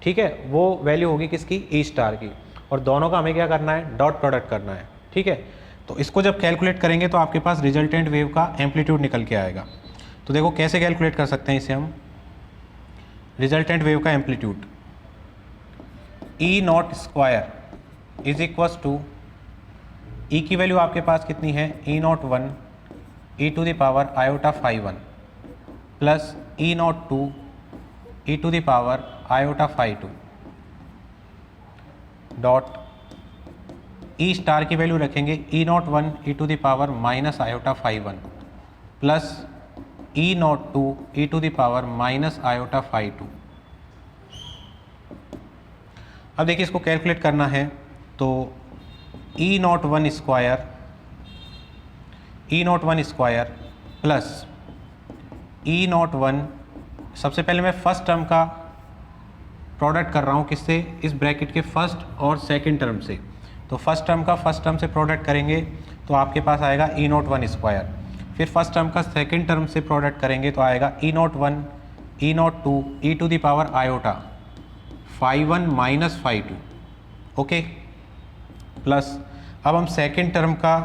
A: ठीक है, वो वैल्यू होगी किसकी, ई स्टार की, और दोनों का हमें क्या करना है, डॉट प्रोडक्ट करना है। ठीक है, तो इसको जब कैलकुलेट करेंगे तो आपके पास रिजल्टेंट वेव का एम्पलीट्यूड निकल के आएगा। तो देखो कैसे कैलकुलेट कर सकते हैं इसे हम, रिजल्टेंट वेव का amplitude E naught square is equals to, E की वैल्यू आपके पास कितनी है, E naught 1 E to the power iota 5 1 plus E naught 2 E to the power iota 5 2 dot E star की वैल्यू रखेंगे E naught 1 E to the power minus iota 5 1 plus E naught 2 E to the power minus iota 5 2। अब देखिए इसको calculate करना है तो E naught 1 square, E naught 1 square plus E naught 1, सबसे पहले मैं फर्स्ट टर्म का प्रोडक्ट कर रहा हूँ किससे, इस ब्रैकेट के फर्स्ट और सेकंड टर्म से, तो फर्स्ट टर्म का फर्स्ट टर्म से प्रोडक्ट करेंगे तो आपके पास आएगा ई नॉट 1 स्क्वायर, फिर फर्स्ट टर्म का सेकंड टर्म से प्रोडक्ट करेंगे तो आएगा E naught 1 E naught 2 E to the power iota 5 1 minus 5 2। Okay, plus अब हम सेकंड टर्म का,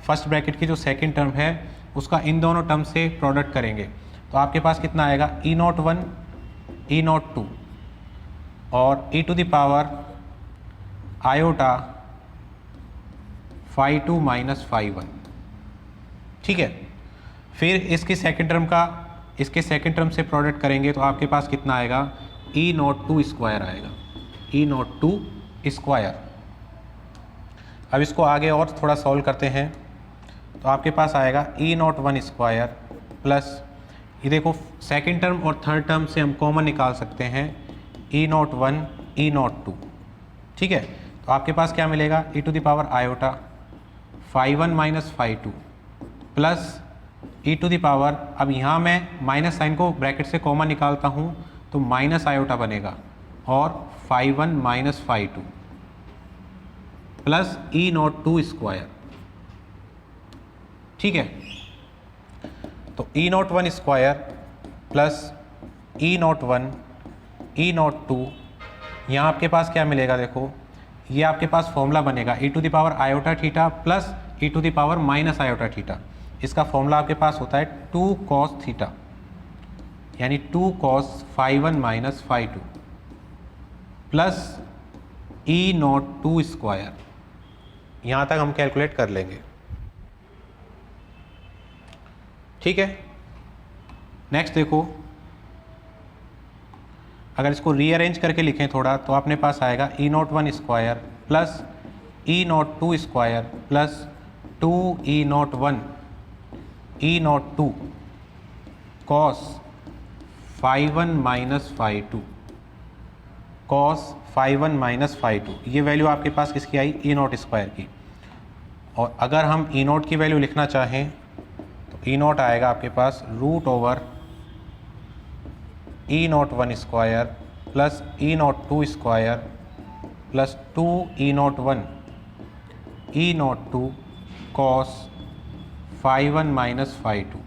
A: फर्स्ट ब्रैकेट की जो सेकंड टर्म है उसका इन दोनों टर्म से प्रोडक्ट करेंगे तो आपके पास कितना आएगा E01 E02 और e to the power iota phi 2 minus phi 1। ठीक है, फिर इसके सेकेंड टर्म से प्रोडक्ट करेंगे तो आपके पास कितना आएगा E02 स्क्वायर आएगा, E02 स्क्वायर। अब इसको आगे और थोड़ा सॉल्व करते हैं तो आपके पास आएगा E01 स्क्वायर प्लस, ये देखो सेकेंड टर्म और थर्ड टर्म से हम कॉमन निकाल सकते हैं E01 E02। ठीक है, तो आपके पास क्या मिलेगा e to the power iota phi 1 minus phi 2 plus e to the power, अब यहाँ मैं माइनस साइन को ब्रैकेट से कॉमन निकालता हूँ तो माइनस आयोटा बनेगा और phi 1 minus phi 2 plus E02 square. ठीक है, तो E01 square plus E01 E02, यहाँ आपके पास क्या मिलेगा, देखो ये आपके पास फॉर्मूला बनेगा e to the power iota theta plus e to the power minus iota theta. इसका फॉर्मूला आपके पास होता है 2 कॉस थीटा, यानी 2 cos phi 1 minus phi 2 plus E02 square. यहाँ तक हम कैलकुलेट कर लेंगे। ठीक है, नेक्स्ट देखो, अगर इसको रीअरेंज करके लिखें थोड़ा तो अपने पास आएगा E01 square plus E02 square plus 2E01 E02 cos phi 1 minus phi 2 cos phi 1 minus phi 2। ये वैल्यू आपके पास किसकी आई, E0 स्क्वायर की। और अगर हम E0 की वैल्यू लिखना चाहें तो E0 आएगा आपके पास root over E01 square plus E02 square plus 2E01 E02 cos phi 1 minus phi 2।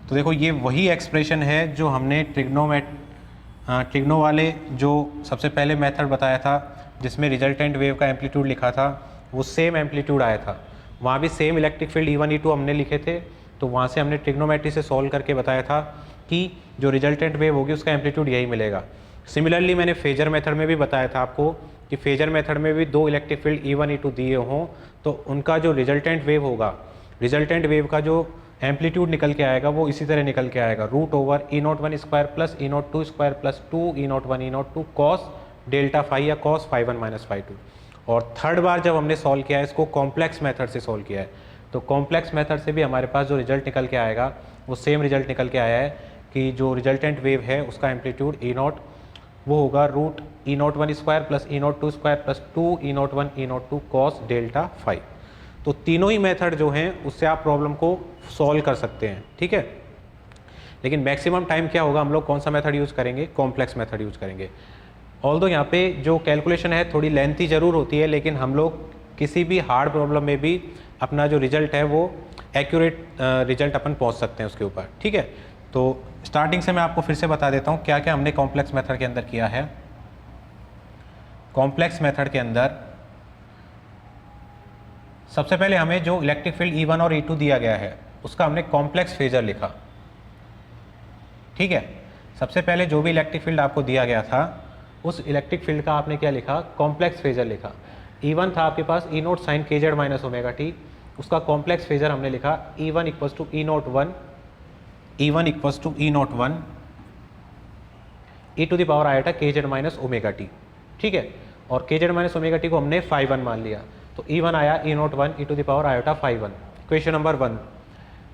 A: तो देखो ये वही एक्सप्रेशन है जो हमने ट्रिग्नो वाले जो सबसे पहले मेथड बताया था जिसमें रिजल्टेंट वेव का एम्पलीट्यूड लिखा था, वो सेम एम्पलीट्यूड आया था। वहाँ भी same electric field E1 E2 हमने लिखे थे, तो वहाँ से हमने ट्रिग्नोमेट्री से सॉल्व करके बताया था कि जो रिजल्टेंट वेव होगी उसका एम्पलीट्यूड यही मिलेगा। सिमिलरली मैंने फेजर मेथड में भी बताया था आपको कि फेजर मेथड में भी दो इलेक्ट्रिक फील्ड E1 E2 दिए हों तो उनका जो रिजल्टेंट वेव होगा, रिजल्टेंट वेव का जो एम्पलीट्यूड निकल के आएगा वो इसी तरह निकल के आएगा, root over E01 square plus E02 square plus 2E01 E02 cos delta phi या कॉस फाई 1 माइनस फाई 2। और थर्ड बार जब हमने सॉल्व किया है इसको कॉम्प्लेक्स मेथड से सॉल्व किया है, तो कॉम्प्लेक्स मेथड से भी हमारे पास जो रिजल्ट निकल के आएगा वो सेम रिजल्ट निकल के आया है कि जो रिजल्टेंट वेव है उसका एम्पलीट्यूड E0 वो होगा root E01 square plus E02 square plus 2E01 E02 cos delta phi. तो तीनों ही मेथड जो हैं उससे आप प्रॉब्लम को सॉल्व कर सकते हैं। ठीक है, लेकिन मैक्सिमम टाइम क्या होगा, हम लोग कौन सा मेथड यूज़ करेंगे, कॉम्प्लेक्स मेथड यूज़ करेंगे। ऑल्दो यहाँ पे जो कैलकुलेशन है थोड़ी लेंथी ज़रूर होती है, लेकिन हम लोग किसी भी हार्ड प्रॉब्लम में भी अपना जो रिजल्ट है वो एक्यूरेट रिजल्ट अपन पहुँच सकते हैं उसके ऊपर। ठीक है, तो स्टार्टिंग से मैं आपको फिर से बता देता हूँ क्या क्या हमने कॉम्प्लेक्स मेथड के अंदर किया है। कॉम्प्लेक्स मेथड के अंदर सबसे पहले हमें जो इलेक्ट्रिक फील्ड E1 और E2 दिया गया है उसका हमने कॉम्प्लेक्स फेजर लिखा। ठीक है, सबसे पहले जो भी इलेक्ट्रिक फील्ड आपको दिया गया था उस इलेक्ट्रिक फील्ड का आपने क्या लिखा, कॉम्प्लेक्स फेजर लिखा। E1 था आपके पास E0 sine kz minus omega t, उसका कॉम्प्लेक्स फेजर हमने लिखा E1 equals to E01 E1 equals to E01 e to the power आया था kz माइनस ओमेगा टी। ठीक है, और kz माइनस ओमेगा टी को हमने फाई 1 मान लिया, तो E1 आया E01 e to the power iota phi 1, question number 1।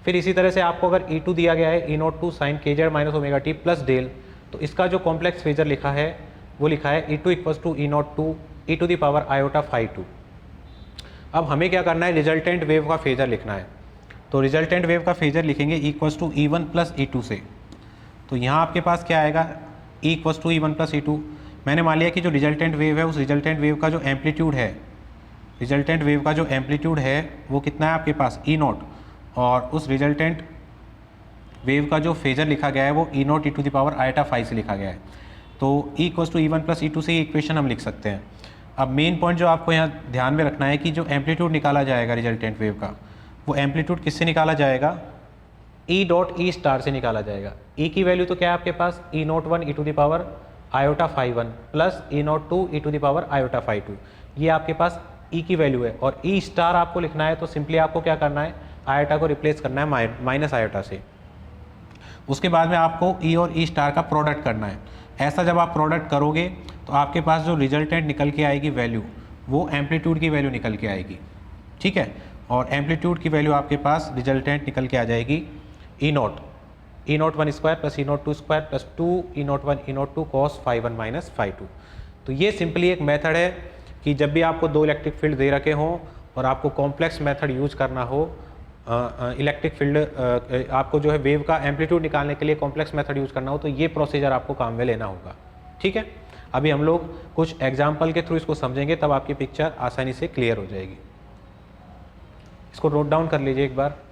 A: फिर इसी तरह से आपको अगर E2 दिया गया है E02 sine kz minus omega T plus del, तो इसका जो कॉम्प्लेक्स फेजर लिखा है वो लिखा है E2 equals to E02 e to the power iota phi 2। अब हमें क्या करना है, रिजल्टेंट वेव का फेजर लिखना है, तो रिजल्टेंट वेव का फेजर लिखेंगे equals to E1 plus E2 से। तो यहाँ आपके पास क्या आएगा, E equals to E1 plus E2। मैंने मान लिया कि जो रिजल्टेंट वेव है उस रिजल्टेंट वेव का जो एम्पलीट्यूड है, रिजल्टेंट वेव का जो एम्पलीट्यूड है वो कितना है आपके पास E0, और उस रिजल्टेंट वेव का जो फेजर लिखा गया है वो E0 e to the power iota phi से लिखा गया है। तो E equals to E1 plus E2 से ये इक्वेशन हम लिख सकते हैं। अब मेन पॉइंट जो आपको यहाँ ध्यान में रखना है कि जो एम्पलीट्यूड निकाला जाएगा रिजल्टेंट वेव का वो एम्पलीट्यूड किससे निकाला जाएगा, ई डॉट ई स्टार से निकाला जाएगा। ई की वैल्यू तो क्या है आपके पास, E naught 1 E to the power iota phi 1 plus E naught 2 E to the power iota phi 2, ये आपके पास ई की वैल्यू है। और ई स्टार आपको लिखना है तो सिंपली आपको क्या करना है, आयोटा को रिप्लेस करना है माइनस आयोटा से। उसके बाद में आपको ई और ई स्टार का प्रोडक्ट करना है। ऐसा जब आप प्रोडक्ट करोगे तो आपके पास जो रिजल्टेंट निकल के आएगी वैल्यू, वो एम्पलीट्यूड की वैल्यू निकल के आएगी, ठीक है। और एम्पलीट्यूड की वैल्यू आपके पास रिजल्टेंट निकल के आ जाएगी E naught 1 square plus E naught 2 square plus 2 E naught 1 E naught 2 cos phi 1 minus phi 2। तो ये सिंपली एक मेथड है कि जब भी आपको दो इलेक्ट्रिक फील्ड दे रखे हों और आपको कॉम्प्लेक्स मेथड यूज करना हो, इलेक्ट्रिक फील्ड आपको जो है वेव का एम्पलीट्यूड निकालने के लिए कॉम्प्लेक्स मेथड यूज करना हो, तो ये प्रोसीजर आपको काम में लेना होगा, ठीक है। अभी हम लोग कुछ एग्जाम्पल के थ्रू इसको समझेंगे, तब आपकी पिक्चर आसानी से क्लियर हो जाएगी। इसको नोट डाउन कर लीजिए एक बार।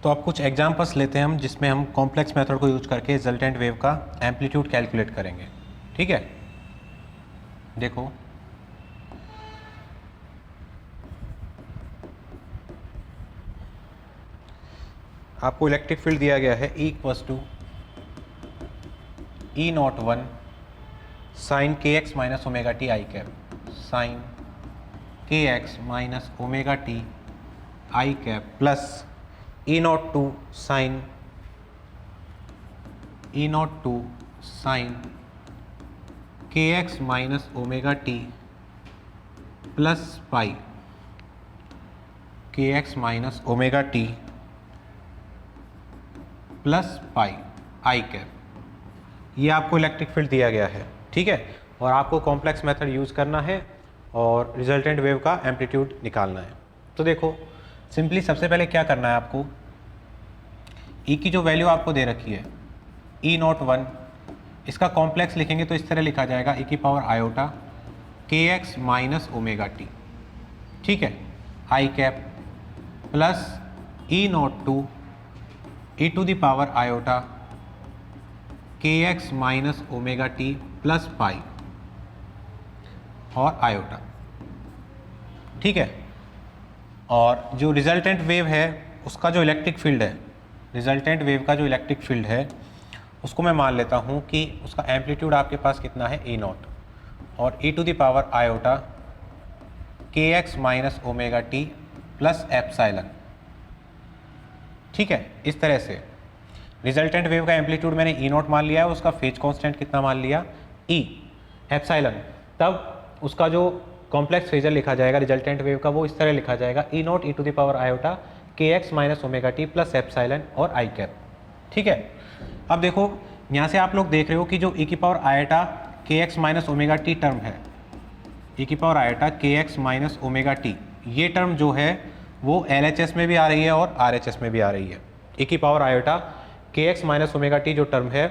A: तो अब कुछ एग्जांपल्स लेते हैं हम, जिसमें हम कॉम्प्लेक्स मेथड को यूज करके रिजल्टेंट वेव का एम्पलीट्यूड कैलकुलेट करेंगे, ठीक है। देखो, आपको इलेक्ट्रिक फील्ड दिया गया है E equals to E naught 1 sine k x minus omega t i cap, sine k x minus omega t i cap plus E naught 2 sine k x minus omega T plus pi k x minus omega T plus pi I cap. ये आपको electric field दिया गया है, ठीक है। और आपको complex method use करना है और रिजल्टेंट वेव का एम्पलीट्यूड निकालना है। तो देखो, सिंपली सबसे पहले क्या करना है आपको, ई की जो वैल्यू आपको दे रखी है ई नॉट 1, इसका कॉम्प्लेक्स लिखेंगे तो इस तरह लिखा जाएगा ई की power iota k x minus omega t, ठीक है, i cap plus E naught 2 E to the power iota k x minus omega T plus pi और आयोटा, ठीक है। और जो रिजल्टेंट वेव है उसका जो इलेक्ट्रिक फील्ड है, रिजल्टेंट वेव का जो इलेक्ट्रिक फील्ड है उसको मैं मान लेता हूँ कि उसका एम्पलीट्यूड आपके पास कितना है, ई नॉट, और ई to the power iota k x minus omega T plus epsilon, ठीक है। इस तरह से रिजल्टेंट वेव का एम्पलीट्यूड मैंने ई नॉट मान लिया है, उसका फेज कांस्टेंट कितना मान लिया, ई एप्साइलन। तब उसका जो कॉम्प्लेक्स फेजर लिखा जाएगा रिजल्टेंट वेव का वो इस तरह लिखा जाएगा, E naught E to the power iota k x minus omega T plus epsilon और आई कैप, ठीक है। अब देखो यहाँ से आप लोग देख रहे हो कि जो ई की power iota k x minus omega T term है, ई की power iota k x minus omega T, ये टर्म जो है वो LHS में भी आ रही है और RHS में भी आ रही है। ई की power iota k x minus omega t जो टर्म है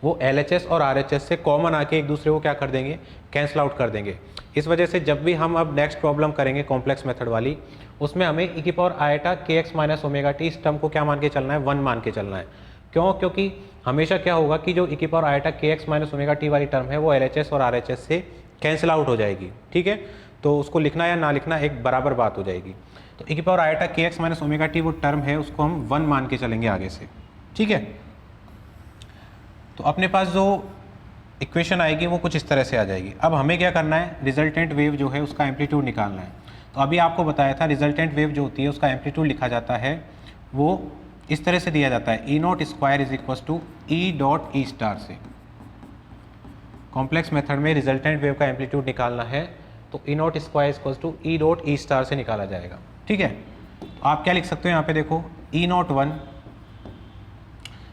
A: वो LHS और RHS से कॉमन आके एक दूसरे को क्या कर देंगे, कैंसिल आउट कर देंगे। इस वजह से जब भी हम अब नेक्स्ट प्रॉब्लम करेंगे कॉम्प्लेक्स मेथड वाली, उसमें हमें ई की power iota k x minus omega T इस टर्म को क्या मान के चलना है, 1 मान के चलना है। क्यों? क्योंकि हमेशा क्या होगा कि जो ई की power iota k x minus omega T वाली टर्म है वो LHS और RHS से कैंसिल आउट हो जाएगी, ठीक है। तो उसको लिखना या ना लिखना एक बराबर बात हो जाएगी। तो ई की power iota k x minus omega T वो टर्म है, उसको हम 1 मान के चलेंगे आगे से, ठीक है। तो अपने पास जो इक्वेशन आएगी वो कुछ इस तरह से आ जाएगी। अब हमें क्या करना है, रिजल्टेंट वेव जो है उसका एम्पलीट्यूड निकालना है। तो अभी आपको बताया था रिजल्टेंट वेव जो होती है उसका एम्पलीट्यूड लिखा जाता है वो इस तरह से दिया जाता है, E naught square is equal to E dot E star से। कॉम्प्लेक्स मेथड में रिजल्टेंट वेव का एम्पलीट्यूड निकालना है तो E naught square is equal to E dot E star से निकाला जाएगा, ठीक है। तो आप क्या लिख सकते हो यहाँ पे देखो, ई नॉट 1,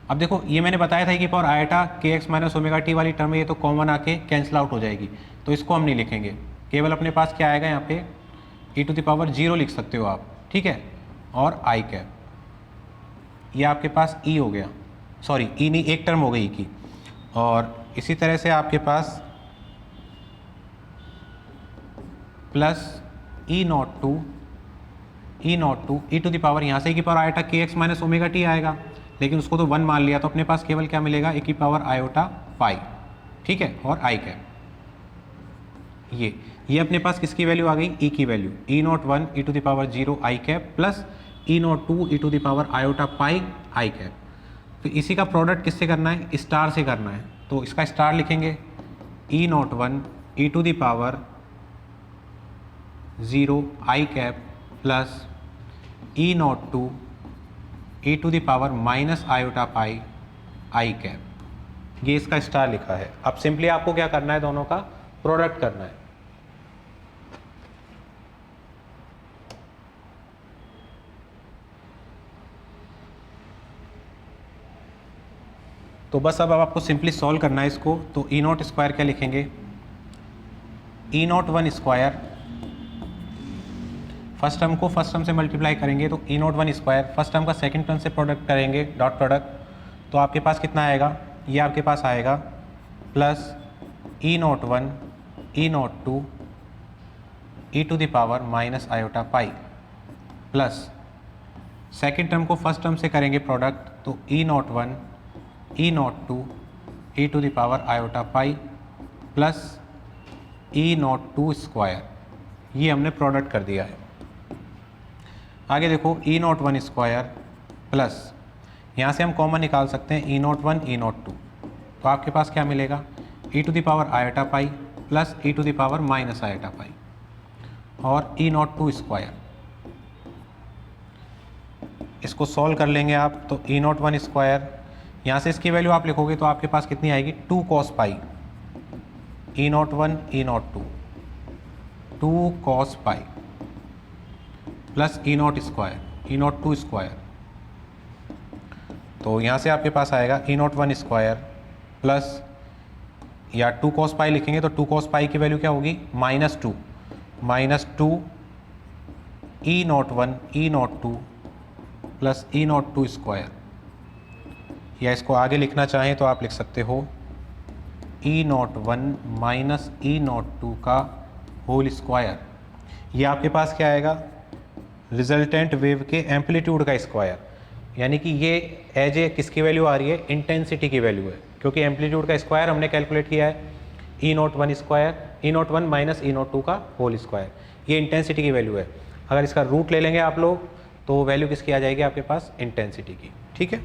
A: अब देखो ये मैंने बताया था कि power iota k x minus omega T वाली टर्म है, ये तो कॉमन आके कैंसिल आउट हो जाएगी, तो इसको हम नहीं लिखेंगे। केवल अपने पास क्या आएगा यहाँ पे, ई टू द पावर 0 लिख सकते हो आप, ठीक है, और आई कैप, ये आपके पास ई हो गया, सॉरी ई नहीं, एक टर्म हो गई ई की। और इसी तरह से आपके पास plus E naught two e to the power, यहाँ से ई की power iota k x minus omega t आएगा, लेकिन उसको तो 1 मान लिया, तो अपने पास केवल क्या मिलेगा, ए की पावर आयोटा पाई, ठीक है, और आई कैप। ये अपने पास किसकी वैल्यू आ गई, ई की वैल्यू, E naught 1 E to the power 0 I cap plus E naught 2 E to the power iota pi I cap. तो इसी का प्रोडक्ट किससे करना है, स्टार से करना है, तो इसका स्टार लिखेंगे, E naught 1 E to the power 0 I cap plus E naught 2 E to the power minus iota pi I cap, ये इसका स्टार लिखा है। अब सिंपली आपको क्या करना है, दोनों का प्रोडक्ट करना है। तो बस अब आपको सिंपली सॉल्व करना है इसको। तो ई नॉट स्क्वायर क्या लिखेंगे, E naught 1 square, first term को फर्स्ट टर्म से मल्टीप्लाई करेंगे तो E naught 1 square, first term का सेकंड टर्म से प्रोडक्ट करेंगे, डॉट प्रोडक्ट, तो आपके पास कितना आएगा, ये आपके पास आएगा plus E naught 1 E naught 2 E to the power minus iota pi plus second term को फर्स्ट टर्म से करेंगे प्रोडक्ट, तो E naught 1 E naught 2 E to the power iota pi plus E naught 2 square, ये हमने product कर दिया है। आगे देखो ई नॉट 1 स्क्वायर प्लस, यहाँ से हम कॉमन निकाल सकते हैं ई नॉट 1 ई नॉट 2, तो आपके पास क्या मिलेगा, e to the power iota pi plus e to the power minus iota pi और ई नॉट 2 स्क्वायर। इसको सॉल्व कर लेंगे आप, तो ई नॉट 1 स्क्वायर, यहाँ से इसकी वैल्यू आप लिखोगे तो आपके पास कितनी आएगी, 2 कॉस पाई, ई naught 1 E naught 2 cos pi plus E naught square E naught 2 square. तो यहाँ से आपके पास आएगा ई नॉट 1 स्क्वायर प्लस, या 2 कॉस पाई लिखेंगे तो 2 कॉस पाई की वैल्यू क्या होगी, -2 E naught 1 E naught 2 plus E naught 2 square, या इसको आगे लिखना चाहें तो आप लिख सकते हो ई नॉट 1 माइनस ई नॉट 2 का होल स्क्वायर। ये आपके पास क्या आएगा, रिजल्टेंट वेव के एम्पलीट्यूड का स्क्वायर। यानी कि ये एज ए किसकी वैल्यू आ रही है, इंटेंसिटी की वैल्यू है, क्योंकि एम्पलीट्यूड का स्क्वायर हमने कैलकुलेट किया है E01 square, E01 minus E02 का होल स्क्वायर, ये इंटेंसिटी की वैल्यू है। अगर इसका रूट ले लेंगे आप लोग तो वैल्यू किसकी आ जाएगी आपके पास, इंटेंसिटी की। ठीक है,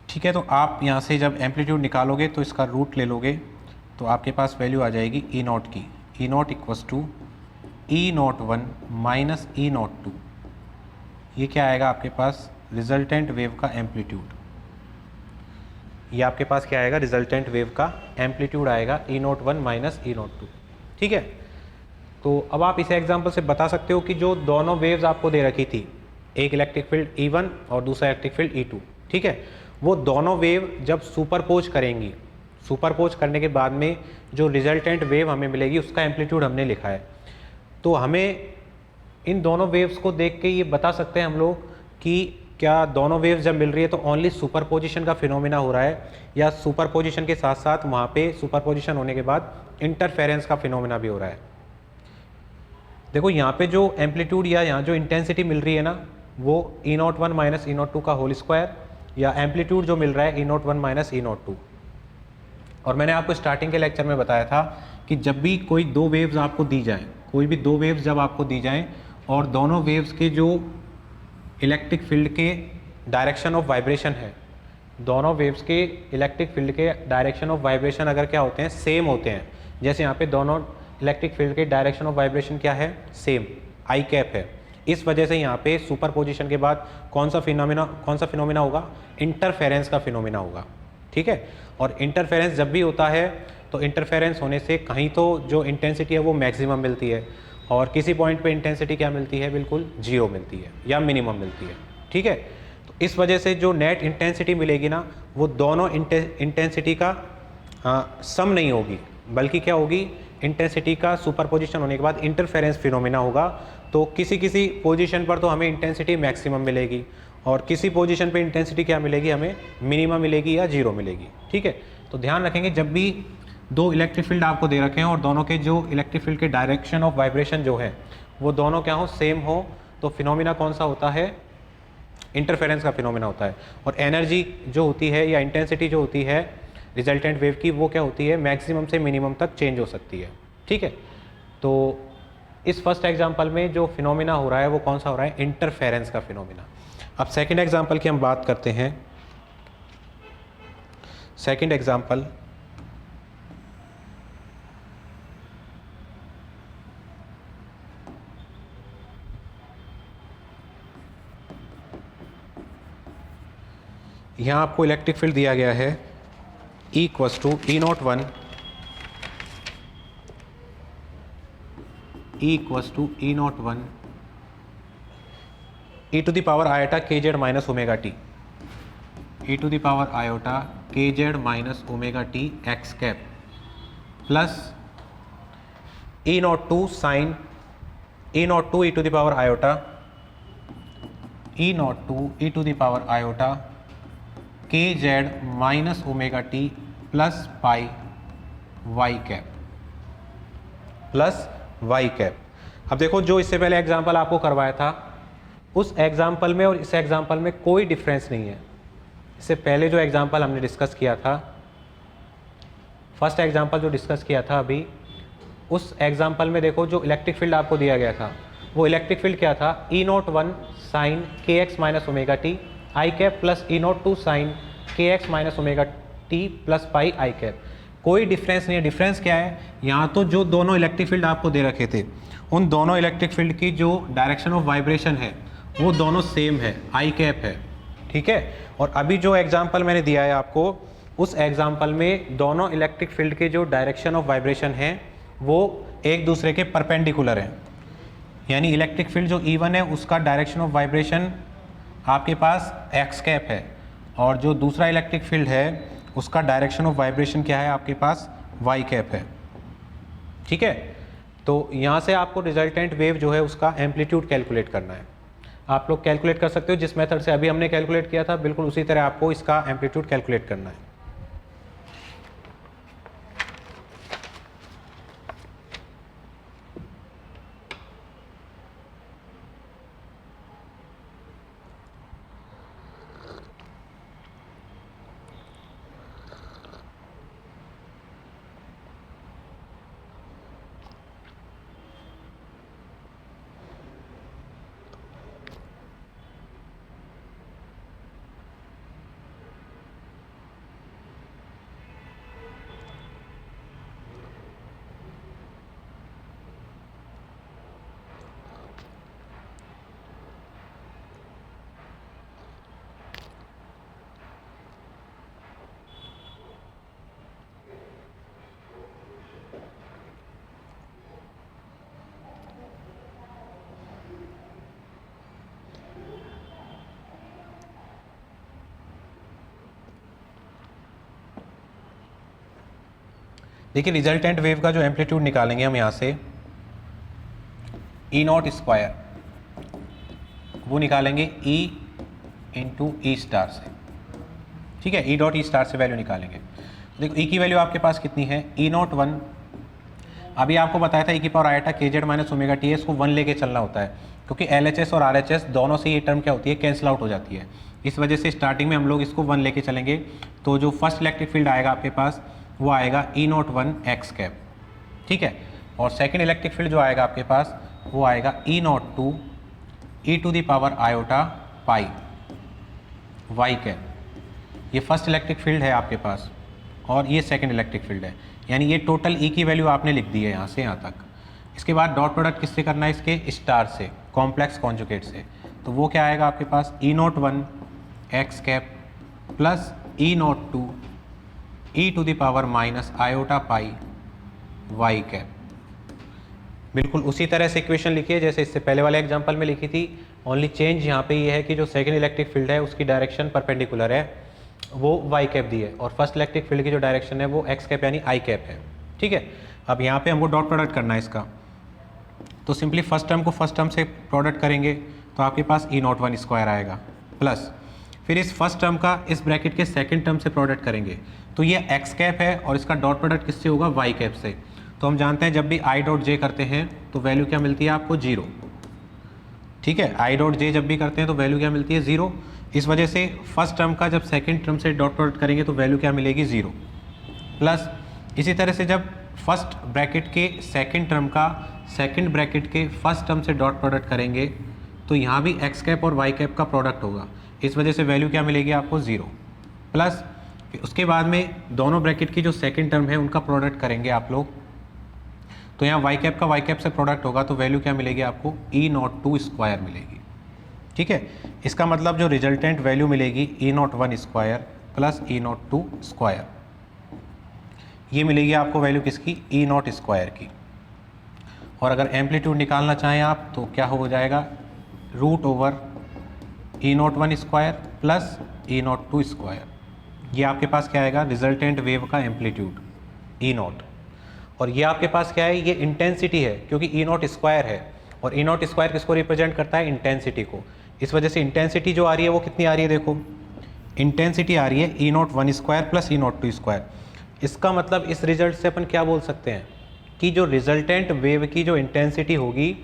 A: ठीक है। तो आप यहाँ से जब एम्पलीट्यूड निकालोगे तो इसका रूट ले लोगे तो आपके पास वैल्यू आ जाएगी E0 की, E0 equals to E01 minus E02। ये क्या आएगा आपके पास, रिजल्टेंट वेव का एम्पलीट्यूड। ये आपके पास क्या आएगा, रिजल्टेंट वेव का एम्पलीट्यूड आएगा E01 माइनस E02। ठीक है, तो अब आप इसे एग्जांपल से बता सकते हो कि जो दोनों वेव्स आपको दे रखी थी, एक इलेक्ट्रिक फील्ड E1 और दूसरा इलेक्ट्रिक फील्ड E2, ठीक है, वो दोनों वेव जब सुपरपोज करेंगी, सुपरपोज करने के बाद में जो रिजल्टेंट वेव हमें मिलेगी उसका एम्पलीट्यूड हमने लिखा है। तो हमें इन दोनों वेव्स को देख के ये बता सकते हैं हम लोग कि क्या दोनों वेव्स जब मिल रही है तो ओनली सुपरपोजिशन का फिनोमिना हो रहा है, या सुपरपोजिशन के साथ साथ वहाँ पे सुपरपोजिशन होने के बाद इंटरफेरेंस का फिनोमिना भी हो रहा है। देखो यहाँ पे जो एम्पलीट्यूड या यहाँ जो इंटेंसिटी मिल रही है ना, वो E01 माइनस E02 का होल स्क्वायर, या एम्पलीट्यूड जो मिल रहा है E01 माइनस E02। और मैंने आपको स्टार्टिंग के लेक्चर में बताया था कि जब भी कोई दो वेव्स आपको दी जाए, कोई भी दो वेव्स जब आपको दी जाएं और दोनों वेव्स के जो इलेक्ट्रिक फील्ड के डायरेक्शन ऑफ वाइब्रेशन है, दोनों वेव्स के इलेक्ट्रिक फील्ड के डायरेक्शन ऑफ वाइब्रेशन अगर क्या होते हैं, सेम होते हैं, जैसे यहाँ पे दोनों इलेक्ट्रिक फील्ड के डायरेक्शन ऑफ वाइब्रेशन क्या है, सेम, आई कैप है, इस वजह से यहाँ पे सुपरपोजिशन के बाद कौन सा फिनोमिना होगा, इंटरफेरेंस का फिनोमिना होगा। ठीक है, और इंटरफेरेंस जब भी होता है तो इंटरफेरेंस होने से कहीं तो जो इंटेंसिटी है वो मैक्सिमम मिलती है, और किसी पॉइंट पे इंटेंसिटी क्या मिलती है, बिल्कुल जीरो मिलती है या मिनिमम मिलती है। ठीक है, तो इस वजह से जो नेट इंटेंसिटी मिलेगी ना, वो दोनों इंटेंसिटी का सम नहीं होगी, बल्कि क्या होगी, इंटेंसिटी का सुपरपोजिशन होने के बाद इंटरफेरेंस फिनोमिना होगा। तो किसी किसी पोजीशन पर तो हमें इंटेंसिटी मैक्सिमम मिलेगी, और किसी पोजीशन पे इंटेंसिटी क्या मिलेगी, हमें मिनिमम मिलेगी या जीरो मिलेगी। ठीक है, तो ध्यान रखेंगे जब भी दो इलेक्ट्रिक फील्ड आपको दे रखे हैं और दोनों के जो इलेक्ट्रिक फील्ड के डायरेक्शन ऑफ वाइब्रेशन जो है वो दोनों क्या हो, सेम हो, तो फिनोमिना कौन सा होता है, इंटरफेरेंस का फिनोमिना होता है। और एनर्जी जो होती है या इंटेंसिटी जो होती है रिजल्टेंट वेव की, वो क्या होती है, मैक्सिमम से मिनिमम तक चेंज हो सकती है। ठीक है, तो इस फर्स्ट एग्जांपल में जो फिनोमिना हो रहा है वो कौन सा हो रहा है, इंटरफेरेंस का फिनोमिना। अब सेकंड एग्जांपल की हम बात करते हैं। सेकंड एग्जांपल, यहाँ आपको इलेक्ट्रिक फील्ड दिया गया है E equals to E01 e to the power iota kz minus omega t, e to the power iota kz minus omega t X cap plus E02 sine E02 e to the power iota E02 e to the power iota kz minus omega T plus pi Y cap plus Y cap. अब देखो, जो इससे पहले example आपको करवाया था उस example में और इस एग्जाम्पल में कोई डिफरेंस नहीं है। इससे पहले जो एग्जाम्पल हमने डिस्कस किया था, फर्स्ट एग्जाम्पल जो डिस्कस किया था अभी, उस एग्जाम्पल में देखो जो इलेक्ट्रिक फील्ड आपको दिया गया था वो इलेक्ट्रिक फील्ड क्या था, E naught one sine k x minus omega t i cap plus E naught two sine k x minus omega T plus pi I cap. कोई डिफरेंस नहीं है। डिफरेंस क्या है, यहाँ तो जो दोनों इलेक्ट्रिक फील्ड आपको दे रखे थे उन दोनों इलेक्ट्रिक फील्ड की जो डायरेक्शन ऑफ वाइब्रेशन है वो दोनों सेम है, आई कैप है, ठीक है। और अभी जो एग्जांपल मैंने दिया है आपको, उस एग्जांपल में दोनों इलेक्ट्रिक फील्ड के जो डायरेक्शन ऑफ वाइब्रेशन है वो एक दूसरे के परपेंडिकुलर हैं। यानी इलेक्ट्रिक फील्ड जो E1 है उसका डायरेक्शन ऑफ वाइब्रेशन आपके पास एक्स कैप है, और जो दूसरा इलेक्ट्रिक फील्ड है उसका डायरेक्शन ऑफ वाइब्रेशन क्या है, आपके पास वाई कैप है, ठीक है। तो यहाँ से आपको रिजल्टेंट वेव जो है उसका एम्पलीट्यूड कैलकुलेट करना है। आप लोग कैलकुलेट कर सकते हो जिस मेथड से अभी हमने कैलकुलेट किया था, बिल्कुल उसी तरह आपको इसका एम्पलीट्यूड कैलकुलेट करना है। देखिए रिजल्टेंट वेव का जो एम्पलीट्यूड निकालेंगे हम यहाँ से ई नॉट स्क्वायर वो निकालेंगे ई इंटू ई स्टार से, ठीक है। ई डॉट ई स्टार से वैल्यू निकालेंगे। देखो ई की वैल्यू आपके पास कितनी है, ई नॉट वन। अभी आपको बताया था ई की पावर आया के जेड माइनस ओमेगा टी है, इसको वन लेके चलना होता है क्योंकि एल एच एस और आर एच एस दोनों से ये टर्म क्या होती है, कैंसिल आउट हो जाती है। इस वजह से स्टार्टिंग में हम लोग इसको वन लेके चलेंगे। तो जो फर्स्ट इलेक्ट्रिक फील्ड आएगा आपके पास वो आएगा E naught one x cap, ठीक है। और सेकेंड इलेक्ट्रिक फील्ड जो आएगा आपके पास वो आएगा E naught two e to the power iota pi Y cap. ये फर्स्ट इलेक्ट्रिक फील्ड है आपके पास और ये सेकंड इलेक्ट्रिक फील्ड है, यानी ये टोटल ई की वैल्यू आपने लिख दी है यहाँ से यहाँ तक। इसके बाद डॉट प्रोडक्ट किससे करना है, इसके स्टार से, कॉम्प्लेक्स कॉन्जुगेट से। तो वो क्या आएगा आपके पास, E naught one x cap plus E naught two e to the power minus iota pi Y cap. बिल्कुल उसी तरह से इक्वेशन लिखिए जैसे इससे पहले वाले एग्जांपल में लिखी थी। ओनली चेंज यहाँ पे ये है कि जो सेकंड इलेक्ट्रिक फील्ड है उसकी डायरेक्शन परपेंडिकुलर है, वो वाई कैप दी है, और फर्स्ट इलेक्ट्रिक फील्ड की जो डायरेक्शन है वो एक्स कैप यानी आई कैप है, ठीक है। अब यहाँ पे हमको डॉट प्रोडक्ट करना है इसका, तो सिंपली फर्स्ट टर्म को फर्स्ट टर्म से प्रोडक्ट करेंगे तो आपके पास ई नॉट वन स्क्वायर आएगा, प्लस फिर इस फर्स्ट टर्म का इस ब्रैकेट के सेकंड टर्म से प्रोडक्ट करेंगे तो ये एक्स कैप है और इसका डॉट प्रोडक्ट किससे होगा, वाई कैप से। तो हम जानते हैं जब भी आई डॉट जे करते हैं तो वैल्यू क्या मिलती है आपको, जीरो, ठीक है। आई डॉट जे जब भी करते हैं तो वैल्यू क्या मिलती है, जीरो। इस वजह से फर्स्ट टर्म का जब सेकंड टर्म से डॉट प्रोडक्ट करेंगे तो वैल्यू क्या मिलेगी, जीरो। प्लस इसी तरह से जब फर्स्ट ब्रैकेट के सेकंड टर्म का सेकंड ब्रैकेट के फर्स्ट टर्म से डॉट प्रोडक्ट करेंगे तो यहाँ भी एक्स कैप और वाई कैप का प्रोडक्ट होगा, इस वजह से वैल्यू क्या मिलेगी आपको, ज़ीरो। प्लस उसके बाद में दोनों ब्रैकेट की जो सेकंड टर्म है उनका प्रोडक्ट करेंगे आप लोग, तो यहाँ वाई कैप का वाई कैप से प्रोडक्ट होगा तो वैल्यू क्या मिलेगी आपको, ई नॉट टू स्क्वायर मिलेगी, ठीक है। इसका मतलब जो रिजल्टेंट वैल्यू मिलेगी E naught one square plus E naught two square, ये मिलेगी आपको वैल्यू किसकी, ई नॉट स्क्वायर की। और अगर एम्पलीट्यूड निकालना चाहें आप तो क्या हो जाएगा, root over E naught one square plus E naught two square. ये आपके पास क्या आएगा, रिजल्टेंट वेव का एम्पलीट्यूड ई नॉट। और ये आपके पास क्या है, ये इंटेंसिटी है क्योंकि ई नॉट स्क्वायर है, और ई नॉट स्क्वायर किसको रिप्रेजेंट करता है, इंटेंसिटी को। इस वजह से इंटेंसिटी जो आ रही है वो कितनी आ रही है, देखो इंटेंसिटी आ रही है E naught one square plus E naught two square. इसका मतलब इस रिजल्ट से अपन क्या बोल सकते हैं कि जो रिजल्टेंट वेव की जो इंटेंसिटी होगी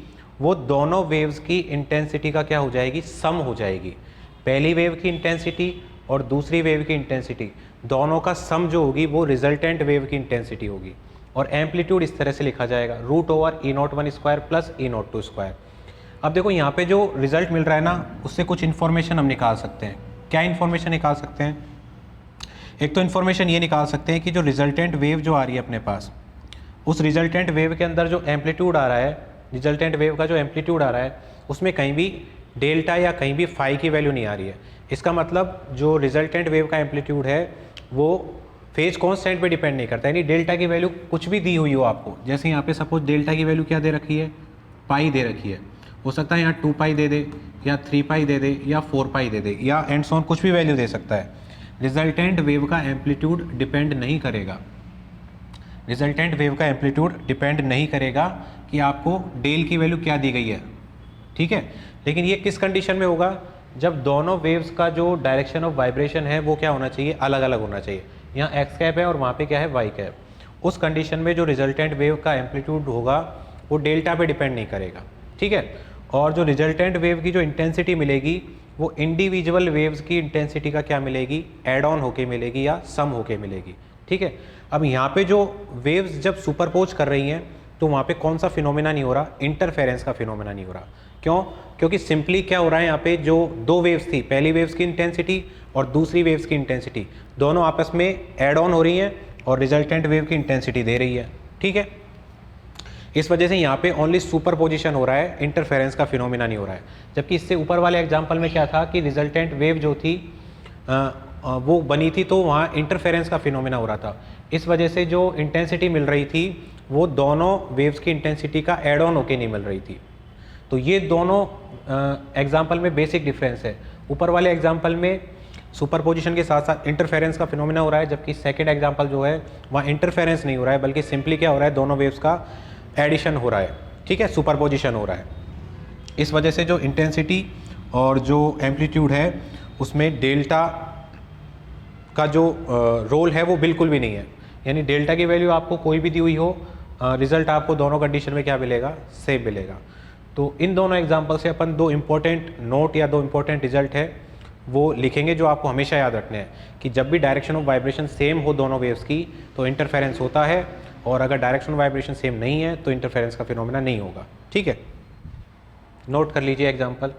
A: वो दोनों वेव्स की इंटेंसिटी का क्या हो जाएगी, सम हो जाएगी। पहली वेव की इंटेंसिटी और दूसरी वेव की इंटेंसिटी दोनों का सम जो होगी वो रिजल्टेंट वेव की इंटेंसिटी होगी। और एम्पलीट्यूड इस तरह से लिखा जाएगा, root over E naught one square plus E naught two square. अब देखो यहाँ पे जो रिजल्ट मिल रहा है ना, उससे कुछ इन्फॉर्मेशन हम निकाल सकते हैं। क्या इन्फॉर्मेशन निकाल सकते हैं? एक तो इन्फॉर्मेशन ये निकाल सकते हैं कि जो रिजल्टेंट वेव जो आ रही है अपने पास, उस रिजल्टेंट वेव के अंदर जो एम्पलीट्यूड आ रहा है, रिजल्टेंट वेव का जो एम्पलीट्यूड आ रहा है, उसमें कहीं भी डेल्टा या कहीं भी फाई की वैल्यू नहीं आ रही है। इसका मतलब जो रिजल्टेंट वेव का एम्पलीट्यूड है वो फेज कॉन्स्टेंट पे डिपेंड नहीं करता, यानी डेल्टा की वैल्यू कुछ भी दी हुई हो आपको, जैसे यहाँ पे सपोज डेल्टा की वैल्यू क्या दे रखी है, पाई दे रखी है, हो सकता है यहाँ 2 पाई दे दे या 3 पाई दे दे या 4 पाई दे दे या एंड सो ऑन, कुछ भी वैल्यू दे सकता है। रिजल्टेंट वेव का एम्पलीट्यूड डिपेंड नहीं करेगा, रिजल्टेंट वेव का एम्पलीट्यूड डिपेंड नहीं करेगा कि आपको डेल की वैल्यू क्या दी गई है, ठीक है। लेकिन ये किस कंडीशन में होगा? जब दोनों वेव्स का जो डायरेक्शन ऑफ वाइब्रेशन है वो क्या होना चाहिए, अलग अलग होना चाहिए। यहाँ एक्स कैप है और वहाँ पे क्या है, वाई कैप। उस कंडीशन में जो रिजल्टेंट वेव का एम्पलीट्यूड होगा वो डेल्टा पे डिपेंड नहीं करेगा, ठीक है। और जो रिजल्टेंट वेव की जो इंटेंसिटी मिलेगी वो इंडिविजुअल वेव्स की इंटेंसिटी का क्या मिलेगी, एड ऑन होके मिलेगी या सम होके मिलेगी, ठीक है। अब यहाँ पे जो वेव्स जब सुपरपोज कर रही हैं तो वहाँ पे कौन सा फिनोमेना नहीं हो रहा, इंटरफेरेंस का फिनोमेना नहीं हो रहा। क्यों? क्योंकि सिंपली क्या हो रहा है, यहाँ पे जो दो वेव्स थी, पहली वेव्स की इंटेंसिटी और दूसरी वेव्स की इंटेंसिटी दोनों आपस में एड ऑन हो रही हैं और रिजल्टेंट वेव की इंटेंसिटी दे रही है, ठीक है। इस वजह से यहाँ पे ओनली सुपरपोजिशन हो रहा है, इंटरफेरेंस का फिनोमेना नहीं हो रहा है। जबकि इससे ऊपर वाले एग्जाम्पल में क्या था कि रिजल्टेंट वेव जो थी वो बनी थी तो वहाँ इंटरफेरेंस का फिनोमेना हो रहा था। इस वजह से जो इंटेंसिटी मिल रही थी वो दोनों वेव्स की इंटेंसिटी का एड ऑन होके नहीं मिल रही थी। तो ये दोनों एग्जाम्पल में बेसिक डिफरेंस है। ऊपर वाले एग्जाम्पल में सुपरपोजिशन के साथ साथ इंटरफेरेंस का फिनोमेना हो रहा है, जबकि सेकेंड एग्जाम्पल जो है वहाँ इंटरफेरेंस नहीं हो रहा है, बल्कि सिंपली क्या हो रहा है, दोनों वेव्स का एडिशन हो रहा है, ठीक है, सुपरपोजिशन हो रहा है। इस वजह से जो इंटेंसिटी और जो एम्पलीट्यूड है उसमें डेल्टा का जो रोल है वो बिल्कुल भी नहीं है। यानी डेल्टा की वैल्यू आपको कोई भी दी हुई हो, रिजल्ट आपको दोनों कंडीशन में क्या मिलेगा, सेम मिलेगा। तो इन दोनों एग्जाम्पल से अपन दो इम्पोर्टेंट नोट या दो इम्पोर्टेंट रिजल्ट है वो लिखेंगे, जो आपको हमेशा याद रखने हैं कि जब भी डायरेक्शन ऑफ वाइब्रेशन सेम हो दोनों वेव्स की तो इंटरफेरेंस होता है, और अगर डायरेक्शन ऑफ वाइब्रेशन सेम नहीं है तो इंटरफेरेंस का फिनोमेना नहीं होगा, ठीक है। नोट कर लीजिए एग्जाम्पल।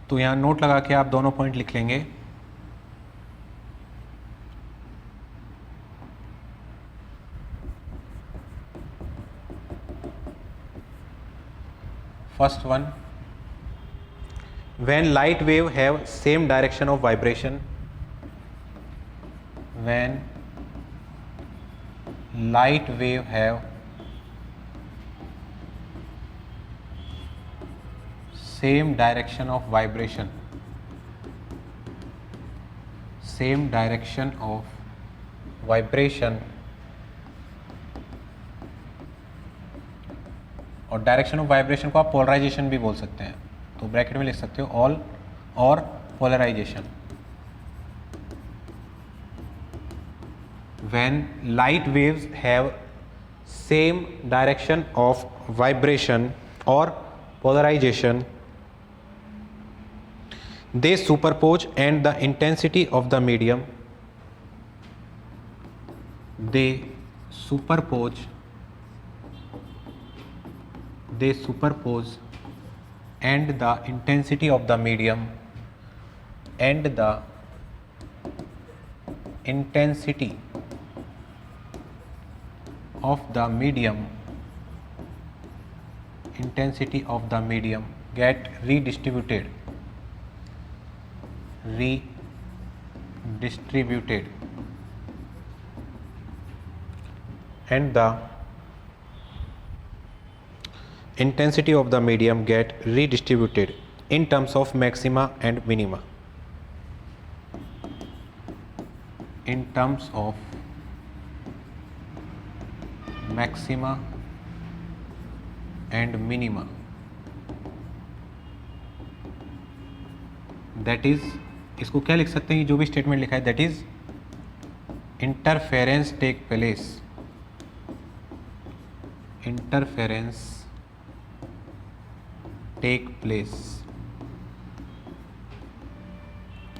A: तो यहाँ नोट लगा के आप दोनों पॉइंट लिख लेंगे। First one, when light wave have same direction of vibration, when light wave have same direction of vibration, same direction of vibration, और डायरेक्शन ऑफ वाइब्रेशन को आप पोलराइजेशन भी बोल सकते हैं, तो ब्रैकेट में लिख सकते हो ऑल और polarisation. When light waves have same direction of vibration और polarisation, they superpose and the intensity of the medium, they superpose and the intensity of the medium, and the intensity of the medium intensity of the medium get redistributed and the intensity of the medium get redistributed in terms of maxima and minima. In terms of maxima and minima, that is, इसको क्या लिख सकते हैं, जो भी statement लिखा है, that is interference take place, interference take place,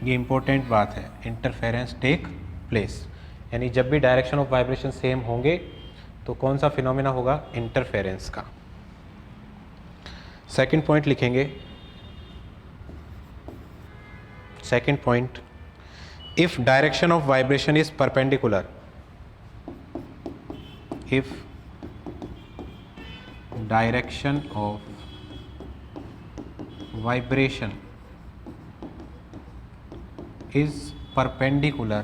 A: ये इंपॉर्टेंट बात है, इंटरफेरेंस टेक प्लेस, यानी जब भी डायरेक्शन ऑफ वाइब्रेशन सेम होंगे तो कौन सा फिनोमेना होगा, इंटरफेरेंस का। सेकंड पॉइंट लिखेंगे, second point, if direction of vibration is perpendicular, if direction of vibration is perpendicular,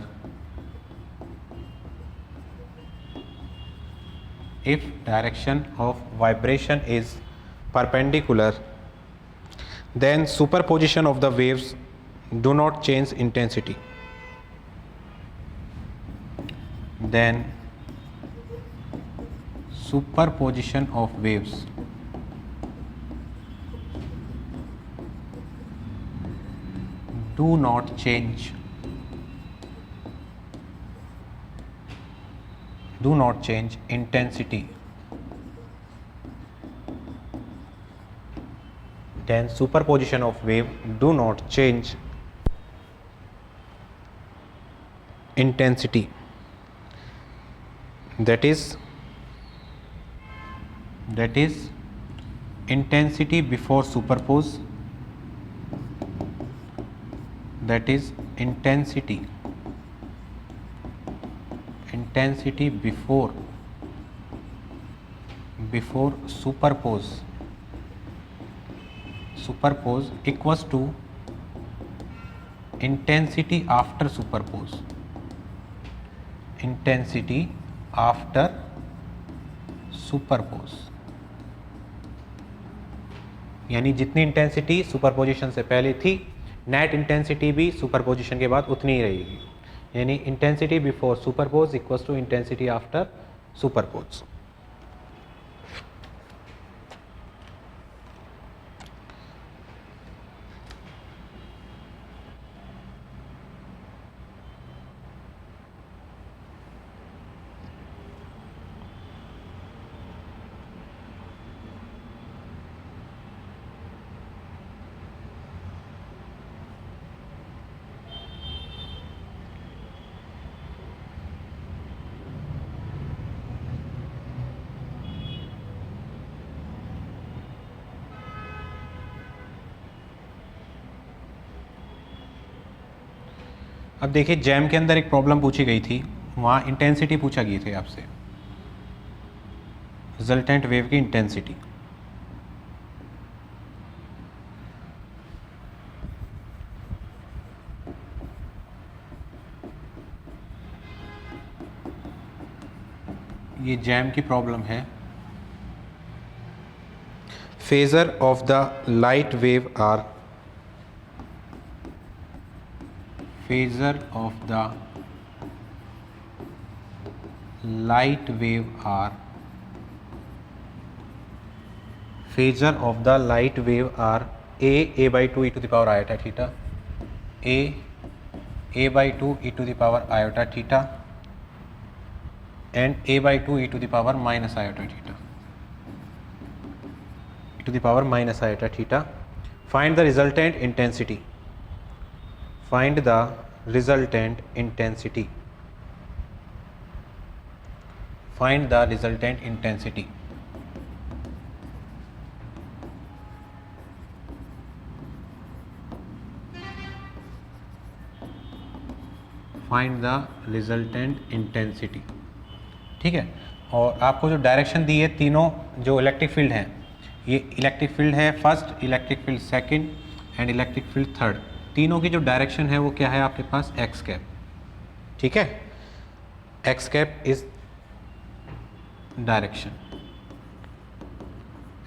A: if direction of vibration is perpendicular, then superposition of the waves do not change intensity, then superposition of waves do not change intensity, then superposition of wave do not change intensity, that is intensity before superpose, that is intensity before superpose equals to intensity after superpose, यानी जितनी intensity superposition से पहले थी, net intensity भी superposition के बाद उतनी ही रहेगी, यानी intensity before superpose equals to intensity after superpose. अब देखिए, जैम के अंदर एक प्रॉब्लम पूछी गई थी, वहाँ इंटेंसिटी पूछा गई थी आपसे, रिजल्टेंट वेव की इंटेंसिटी। ये जैम की प्रॉब्लम है। Phasor of the light wave are, phasor of the light wave are, phasor of the light wave are a by 2 e to the power iota theta, a by 2 e to the power iota theta, and a by 2 e to the power minus iota theta, e to the power minus iota theta. Find the resultant intensity. Find the resultant intensity. Find the resultant intensity. Find the resultant intensity. ठीक है, और आपको जो direction दी है, तीनों जो electric field हैं, ये इलेक्ट्रिक फील्ड है first, electric field second and electric field third. तीनों की जो डायरेक्शन है वो क्या है आपके पास, एक्स कैप। ठीक है, x cap is direction,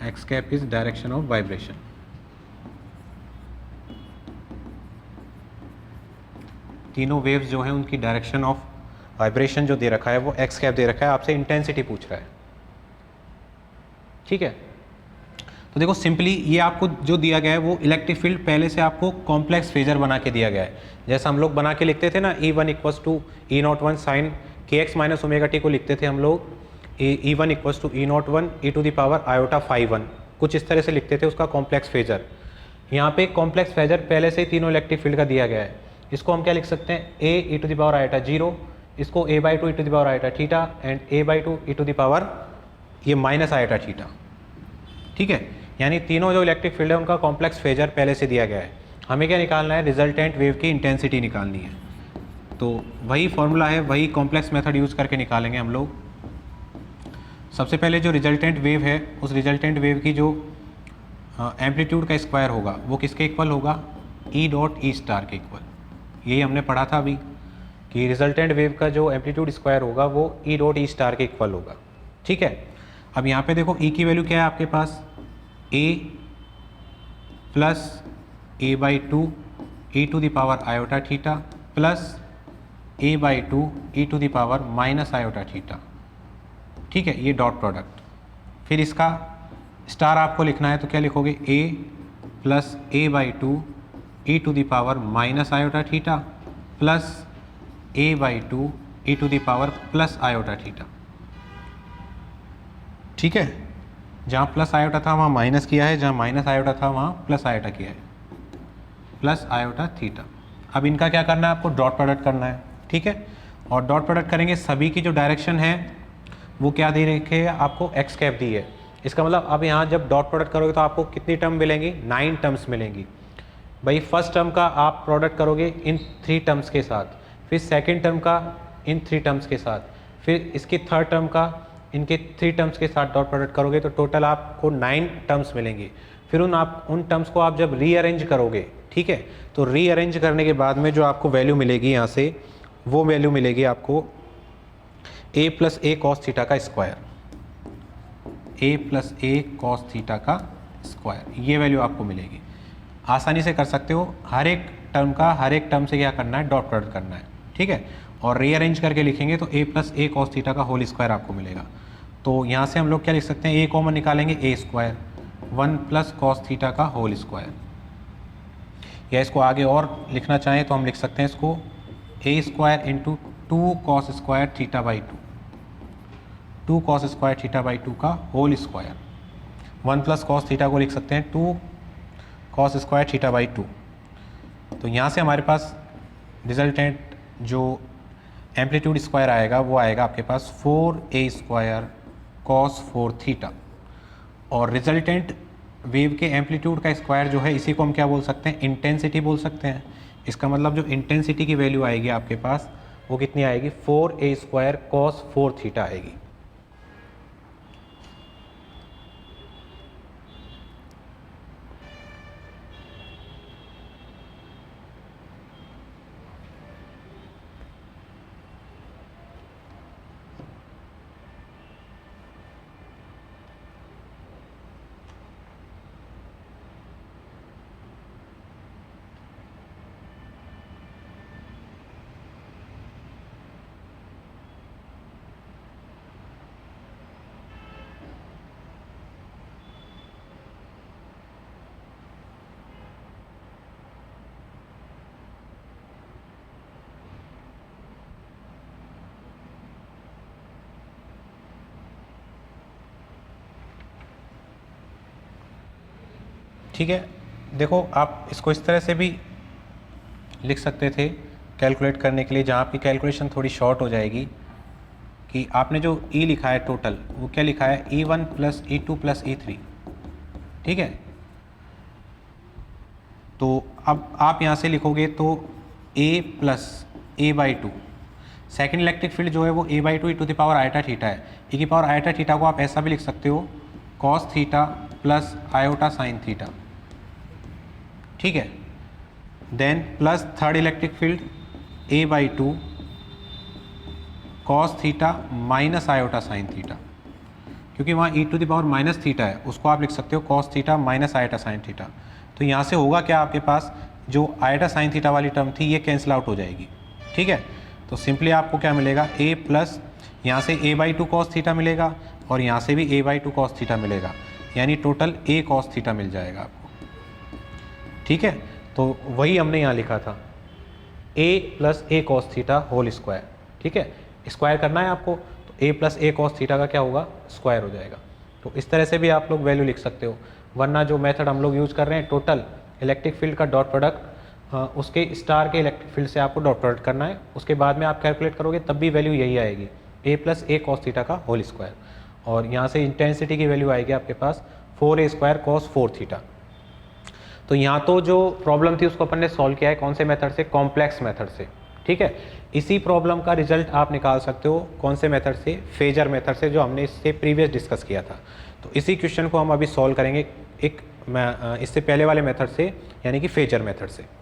A: x cap is direction of vibration. तीनों वेव्स जो हैं उनकी डायरेक्शन ऑफ वाइब्रेशन जो दे रखा है वो एक्स कैप दे रखा है, आपसे इंटेंसिटी पूछ रहा है। ठीक है, तो देखो सिंपली ये आपको जो दिया गया है वो इलेक्ट्रिक फील्ड पहले से आपको कॉम्प्लेक्स फेजर बना के दिया गया है। जैसा हम लोग बना के लिखते थे ना, E1 equals to E01 sine kx minus omega t को लिखते थे हम लोग E1 equals to E01 e to the power iota phi 1, कुछ इस तरह से लिखते थे उसका कॉम्प्लेक्स फेजर। यहाँ पे कॉम्प्लेक्स फेजर पहले से ही तीनों इलेक्ट्रिक फील्ड का दिया गया है। इसको हम क्या लिख सकते हैं, a e to the power iota 0, इसको a/2 e to the power iota theta and a/2 e to the power ये माइनस आयोटा थीटा। ठीक है, यानी तीनों जो इलेक्ट्रिक फील्ड है उनका कॉम्प्लेक्स फेजर पहले से दिया गया है। हमें क्या निकालना है, रिजल्टेंट वेव की इंटेंसिटी निकालनी है। तो वही फॉर्मूला है, वही कॉम्प्लेक्स मेथड यूज़ करके निकालेंगे हम लोग। सबसे पहले जो रिजल्टेंट वेव है उस रिजल्टेंट वेव की जो एम्पलीट्यूड का स्क्वायर होगा वो किसके इक्वल होगा, E डॉट E स्टार के इक्वल। यही हमने पढ़ा था अभी कि रिजल्टेंट वेव का जो एम्पलीट्यूड स्क्वायर होगा वो E डॉट E स्टार के इक्वल होगा। ठीक है, अब यहाँ पे देखो E की वैल्यू क्या है आपके पास, a plus a/2 e to the power iota theta plus a/2 e to the power minus iota theta. ठीक है, ये डॉट प्रोडक्ट। फिर इसका स्टार आपको लिखना है तो क्या लिखोगे, a plus a/2 e to the power minus iota theta plus a/2 e to the power plus iota theta. ठीक है, जहाँ प्लस आयोटा था वहाँ माइनस किया है, जहाँ माइनस आयोटा था वहाँ प्लस आयोटा किया है, प्लस आयोटा थीटा। अब इनका क्या करना है, आपको डॉट प्रोडक्ट करना है। ठीक है, और डॉट प्रोडक्ट करेंगे, सभी की जो डायरेक्शन है वो क्या दे रखी है आपको, एक्स कैप दी है। इसका मतलब अब यहाँ जब डॉट प्रोडक्ट करोगे तो आपको कितनी टर्म मिलेंगी, 9 टर्म्स मिलेंगी। भाई फर्स्ट टर्म का आप प्रोडक्ट करोगे इन 3 टर्म्स के साथ, फिर सेकेंड टर्म का इन 3 टर्म्स के साथ, फिर इसकी थर्ड टर्म का इनके 3 टर्म्स के साथ डॉट प्रोडक्ट करोगे तो टोटल आपको 9 टर्म्स मिलेंगे। फिर उन टर्म्स को आप जब रीअरेंज करोगे, ठीक है, तो रीअरेंज करने के बाद में जो आपको वैल्यू मिलेगी यहाँ से, वो वैल्यू मिलेगी आपको a plus a cos theta का square, a plus a cos theta का स्क्वायर, ये वैल्यू आपको मिलेगी। आसानी से कर सकते हो, हर एक टर्म से क्या करना है, डॉट प्रोडक्ट करना है। ठीक है, और रीअरेंज करके लिखेंगे तो a plus a cos theta का होल स्क्वायर आपको मिलेगा। तो यहाँ से हम लोग क्या लिख सकते हैं, a कॉमन निकालेंगे, a square 1 plus cos theta का होल स्क्वायर। या इसको आगे और लिखना चाहें तो हम लिख सकते हैं इसको a square into 2 cos square theta by 2 cos square theta by 2 का whole square. 1 plus cos theta को लिख सकते हैं 2 कॉस स्क्वायर थीटा बाई 2। तो यहाँ से हमारे पास रिजल्टेंट जो एम्पलीट्यूड स्क्वायर आएगा वो आएगा आपके पास 4a स्क्वायर कॉस 4 थीटा। और रिजल्टेंट वेव के एम्पलीट्यूड का स्क्वायर जो है इसी को हम क्या बोल सकते हैं, इंटेंसिटी बोल सकते हैं। इसका मतलब जो इंटेंसिटी की वैल्यू आएगी आपके पास वो कितनी आएगी, 4a स्क्वायर कॉस 4 थीटा आएगी। ठीक है, देखो आप इसको इस तरह से भी लिख सकते थे कैलकुलेट करने के लिए, जहाँ आपकी कैलकुलेशन थोड़ी शॉर्ट हो जाएगी कि आपने जो E लिखा है टोटल वो क्या लिखा है, E1 plus E2 plus E3। ठीक है, तो अब आप यहाँ से लिखोगे तो A plus a/2, second electric field जो है वो a/2 e to the power iota theta है। e की पावर आयटा थीटा को आप ऐसा भी लिख सकते हो, cos theta plus iota sine theta, ठीक है। Then plus third electric field A/2 cos theta minus iota sine theta, क्योंकि वहाँ e⁻ माइनस थीटा है, उसको आप लिख सकते हो cos theta minus iota sine theta. तो यहाँ से होगा क्या, आपके पास जो आयोटा साइन थीटा वाली टर्म थी ये कैंसिल आउट हो जाएगी, ठीक है। तो सिंपली आपको क्या मिलेगा, a प्लस यहाँ से A/2 कॉस थीटा मिलेगा और यहाँ से भी A/2 कॉस थीटा मिलेगा, यानी टोटल a कॉस थीटा मिल जाएगा आपको, ठीक है। तो वही हमने यहाँ लिखा था a plus a cos theta whole square, ठीक है। स्क्वायर करना है आपको, तो a plus a cos theta का क्या होगा, स्क्वायर हो जाएगा। तो इस तरह से भी आप लोग वैल्यू लिख सकते हो, वरना जो मेथड हम लोग यूज़ कर रहे हैं टोटल इलेक्ट्रिक फील्ड का डॉट प्रोडक्ट उसके स्टार के इलेक्ट्रिक फील्ड से आपको डॉट प्रोडक्ट करना है, उसके बाद में आप कैलकुलेट करोगे तब भी वैल्यू यही आएगी, a plus a cos theta का होल स्क्वायर। और यहाँ से इंटेंसिटी की वैल्यू आएगी आपके पास 4a स्क्वायर कॉस 4 थीटा। तो यहाँ तो जो प्रॉब्लम थी उसको अपन ने सॉल्व किया है कौन से मेथड से, कॉम्प्लेक्स मेथड से, ठीक है। इसी प्रॉब्लम का रिजल्ट आप निकाल सकते हो कौन से मेथड से, फेजर मेथड से, जो हमने इससे प्रीवियस डिस्कस किया था। तो इसी क्वेश्चन को हम अभी सॉल्व करेंगे एक इससे पहले वाले मेथड से, यानी कि फेजर मेथड से।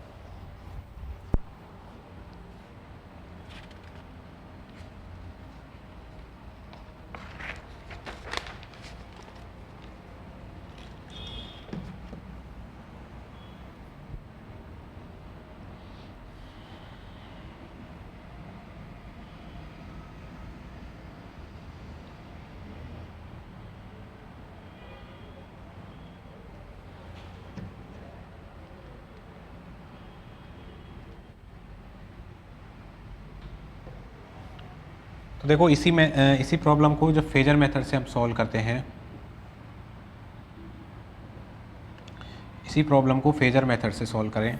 A: तो देखो इसी प्रॉब्लम को जो फेजर मेथड से हम सॉल्व करते हैं, इसी प्रॉब्लम को फेजर मेथड से सॉल्व करें।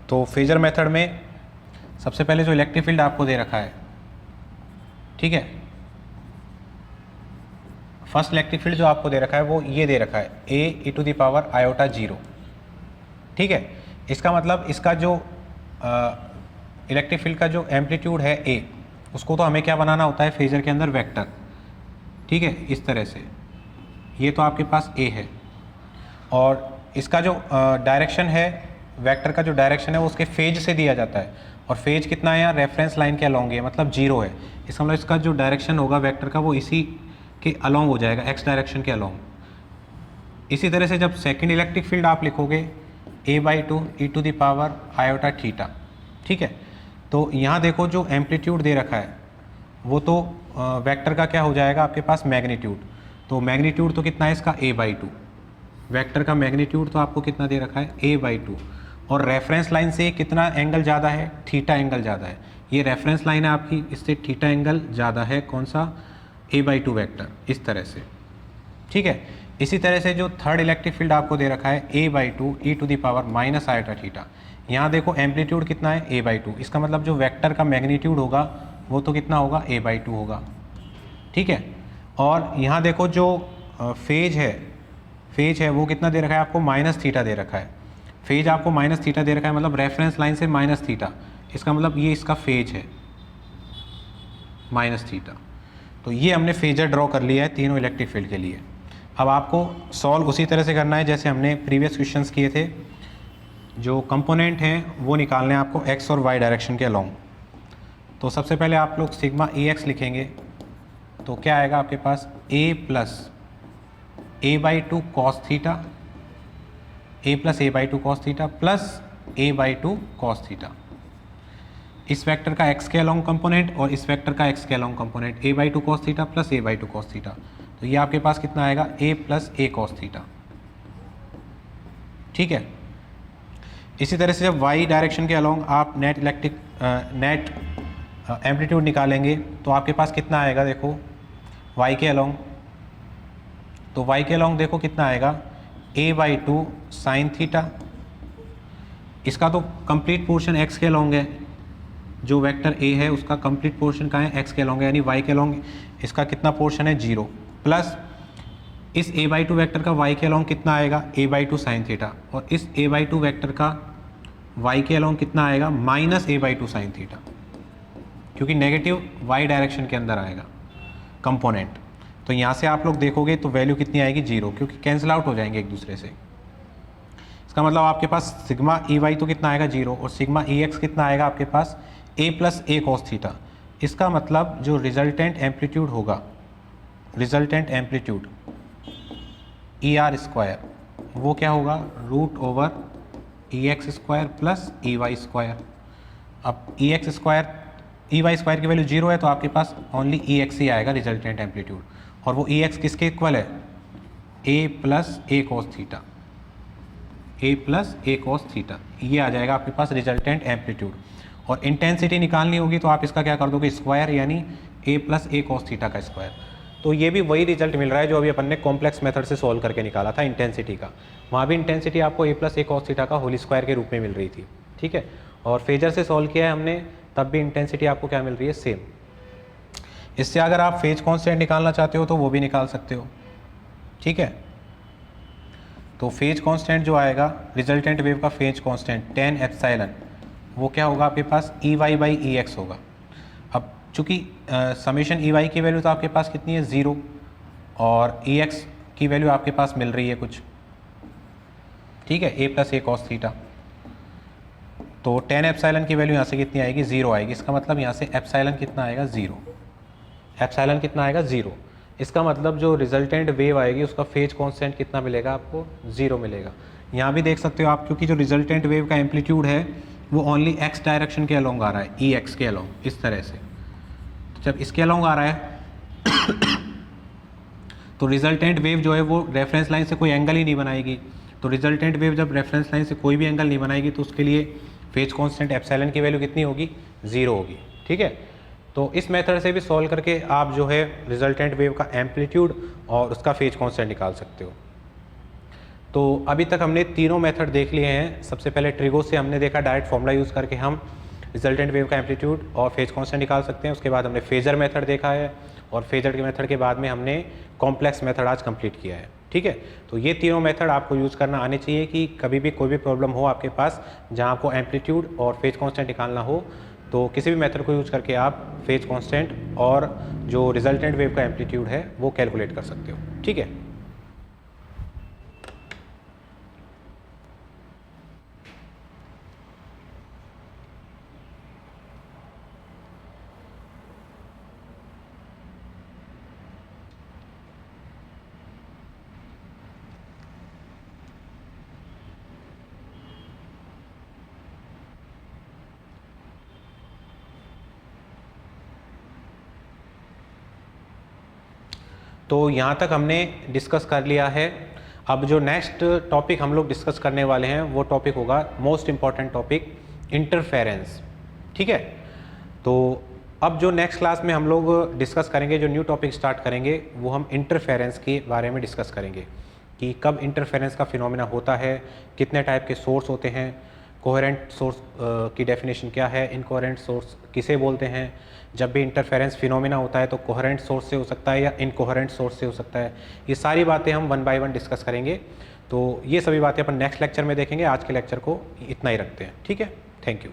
A: तो फेजर मेथड में सबसे पहले जो इलेक्ट्रिक फील्ड आपको दे रखा है, ठीक है, फर्स्ट इलेक्ट्रिक फील्ड जो आपको दे रखा है वो ये दे रखा है a e⁻∗0, ठीक है। इसका मतलब इसका जो इलेक्ट्रिक फील्ड का जो एम्पलीट्यूड है a, उसको तो हमें क्या बनाना होता है फेजर के अंदर, वेक्टर, ठीक है। इस तरह से ये तो आपके पास a है, और इसका जो डायरेक्शन है, वेक्टर का जो डायरेक्शन है वो उसके फेज से दिया जाता है, और फेज कितना है यहाँ, रेफरेंस लाइन के अलॉन्ग है, मतलब 0 है। इसका मतलब इसका जो डायरेक्शन होगा वेक्टर का वो इसी के अलॉन्ग हो जाएगा, x डायरेक्शन के अलॉन्ग। इसी तरह से जब सेकंड इलेक्ट्रिक फील्ड आप लिखोगे a/2 e⁻∗θ, ठीक है। तो यहाँ देखो जो एम्पलीट्यूड दे रखा है वो तो वेक्टर का क्या हो जाएगा आपके पास, मैग्नीट्यूड। तो मैग्नीट्यूड तो कितना है इसका, a/2, वेक्टर का मैग्नीट्यूड तो आपको कितना दे रखा है, a/2, और रेफरेंस लाइन से कितना एंगल ज़्यादा है, थीटा एंगल ज़्यादा है। ये रेफरेंस लाइन है आपकी, इससे थीटा एंगल ज़्यादा है, कौन सा, a/2 वेक्टर, इस तरह से, ठीक है। इसी तरह से जो थर्ड इलेक्ट्रिक फील्ड आपको दे रखा है a/2 e⁻∗θ, यहाँ देखो एम्पलीट्यूड कितना है, a/2, इसका मतलब जो वेक्टर का मैग्नीट्यूड होगा वो तो कितना होगा, a/2 होगा, ठीक है। और यहाँ देखो जो फेज है वो कितना दे रखा है आपको, -θ दे रखा है। फेज आपको -θ दे रखा है, मतलब रेफरेंस लाइन से -θ, इसका मतलब ये इसका फेज है -θ। तो ये हमने फेजर ड्रॉ कर लिया है तीनों इलेक्ट्रिक फील्ड के लिए। अब आपको सॉल्व उसी तरह से करना है जैसे हमने प्रीवियस क्वेश्चंस किए थे। जो कंपोनेंट हैं वो निकालने हैं आपको x और y डायरेक्शन के अलॉन्ग। तो सबसे पहले आप लोग सिग्मा Ax लिखेंगे, तो क्या आएगा आपके पास, a plus a/2 cos theta, a plus a/2 cos theta plus a/2 cos theta. इस वेक्टर का x के अलॉन्ग कंपोनेंट और इस वेक्टर का x के along component a/2 cos theta plus a/2 cos theta. तो ये आपके पास कितना आएगा, a plus a cos theta, ठीक है। इसी तरह से जब y डायरेक्शन के अलॉन्ग आप नेट एम्पलीट्यूड निकालेंगे तो आपके पास कितना आएगा, देखो y के अलॉन्ग, तो y के अलॉन्ग देखो कितना आएगा, a/2 साइन थीटा। इसका तो कंप्लीट पोर्शन x के अलॉन्ग है, जो वेक्टर a है उसका कंप्लीट पोर्शन कहाँ है, x के अलॉन्ग है, यानी y के अलॉन्ग इसका कितना पोर्शन है, 0, प्लस इस a/2 वेक्टर का y के अलोंग कितना आएगा, a/2 साइन थीटा, और इस a/2 वेक्टर का y के अलोंग कितना आएगा, माइनस a/2 साइन थीटा, क्योंकि नेगेटिव y डायरेक्शन के अंदर आएगा कंपोनेंट। तो यहाँ से आप लोग देखोगे तो वैल्यू कितनी आएगी, 0, क्योंकि कैंसिल आउट हो जाएंगे एक दूसरे से। इसका मतलब आपके पास सिग्मा EY तो कितना आएगा, 0, और सिग्मा EX कितना आएगा आपके पास, a plus a cos theta. इसका मतलब जो रिजल्टेंट एम्पलीट्यूड होगा, रिजल्टेंट एम्पलीट्यूड ER स्क्वायर, वो क्या होगा, √EX² प्लस EY²। अब EX स्क्वायर EY स्क्वायर की वैल्यू 0 है, तो आपके पास ओनली EX ही आएगा रिजल्टेंट एम्पलीट्यूड, और वो EX किसके इक्वल है, a plus a cos theta, a plus a cos theta, ये आ जाएगा आपके पास रिजल्टेंट एम्पलीट्यूड। और इंटेंसिटी निकालनी होगी तो आप इसका क्या कर दोगे, स्क्वायर, यानी a plus a cos theta का स्क्वायर। तो ये भी वही रिजल्ट मिल रहा है जो अभी अपन ने कॉम्प्लेक्स मेथड से सॉल्व करके निकाला था इंटेंसिटी का। वहाँ भी इंटेंसिटी आपको a plus a cos theta का होल स्क्वायर के रूप में मिल रही थी, ठीक है। और फेजर से सॉल्व किया है हमने, तब भी इंटेंसिटी आपको क्या मिल रही है, सेम। इससे अगर आप फेज कांस्टेंट निकालना चाहते हो तो वो भी निकाल सकते हो, ठीक है। तो फेज कांस्टेंट जो आएगा, रिजल्टेंट वेव का फेज कांस्टेंट tan एप्सिलॉन, वो क्या होगा आपके पास, EY/EX होगा। अब चूँकि समेशन EY की वैल्यू तो आपके पास कितनी है, 0, और EX की वैल्यू आपके पास मिल रही है कुछ, ठीक है, a plus a cos theta. तो tan एप्सिलॉन की वैल्यू यहाँ से कितनी आएगी, 0 आएगी। इसका मतलब यहाँ से एप्सिलॉन कितना आएगा, 0, एप्सिलॉन कितना आएगा, 0। इसका मतलब जो रिजल्टेंट वेव आएगी उसका फेज कांस्टेंट कितना मिलेगा आपको, 0 मिलेगा। यहाँ भी देख सकते हो आप, क्योंकि जो रिजल्टेंट वेव का एम्पलीट्यूड है वो ओनली x डायरेक्शन के अलोंग आ रहा है, EX के अलोंग, इस तरह से। तो जब इसके अलोंग आ रहा है तो रिजल्टेंट वेव जो है वो रेफरेंस लाइन से कोई एंगल ही नहीं बनाएगी। तो रिजल्टेंट वेव जब रेफरेंस लाइन से कोई भी एंगल नहीं बनाएगी तो उसके लिए फेज कांस्टेंट एप्सिलॉन की वैल्यू कितनी होगी, 0 होगी, ठीक है। तो इस मेथड से भी सॉल्व करके आप जो है रिजल्टेंट वेव का एम्पलीट्यूड और उसका फेज कांस्टेंट निकाल सकते हो। तो अभी तक हमने तीनों मेथड देख लिए हैं। सबसे पहले ट्रिगो से हमने देखा, डायरेक्ट फॉर्मूला यूज़ करके हम रिजल्टेंट वेव का एम्पलीट्यूड और फेज कांस्टेंट निकाल सकते हैं। उसके बाद हमने फेजर मेथड देखा है, और फेजर के मेथड के बाद में हमने कॉम्प्लेक्स मेथड आज कंप्लीट किया है, ठीक है। तो ये तीनों मेथड आपको यूज़ करना आने चाहिए कि कभी भी कोई भी प्रॉब्लम हो आपके पास जहाँ आपको एम्पलीट्यूड और फेज कांस्टेंट निकालना हो, तो किसी भी मेथड को यूज़ करके आप फेज कांस्टेंट और जो रिजल्टेंट वेव का एम्पलीट्यूड है वो कैलकुलेट कर सकते हो, ठीक है। तो यहाँ तक हमने डिस्कस कर लिया है। अब जो नेक्स्ट टॉपिक हम लोग डिस्कस करने वाले हैं वो टॉपिक होगा मोस्ट इम्पॉर्टेंट टॉपिक, इंटरफेरेंस, ठीक है। तो अब जो नेक्स्ट क्लास में हम लोग डिस्कस करेंगे, जो न्यू टॉपिक स्टार्ट करेंगे, वो हम इंटरफेरेंस के बारे में डिस्कस करेंगे कि कब इंटरफेरेंस का फिनोमेना होता है, कितने टाइप के सोर्स होते हैं, कोहेरेंट सोर्स की डेफिनेशन क्या है, इनकोहेरेंट सोर्स किसे बोलते हैं, जब भी इंटरफेरेंस फिनोमेना होता है तो कोहेरेंट सोर्स से हो सकता है या इनकोहेरेंट सोर्स से हो सकता है। ये सारी बातें हम 1 बाय 1 डिस्कस करेंगे। तो ये सभी बातें अपन नेक्स्ट लेक्चर में देखेंगे। आज के लेक्चर को इतना ही रखते हैं, ठीक है। Thank you.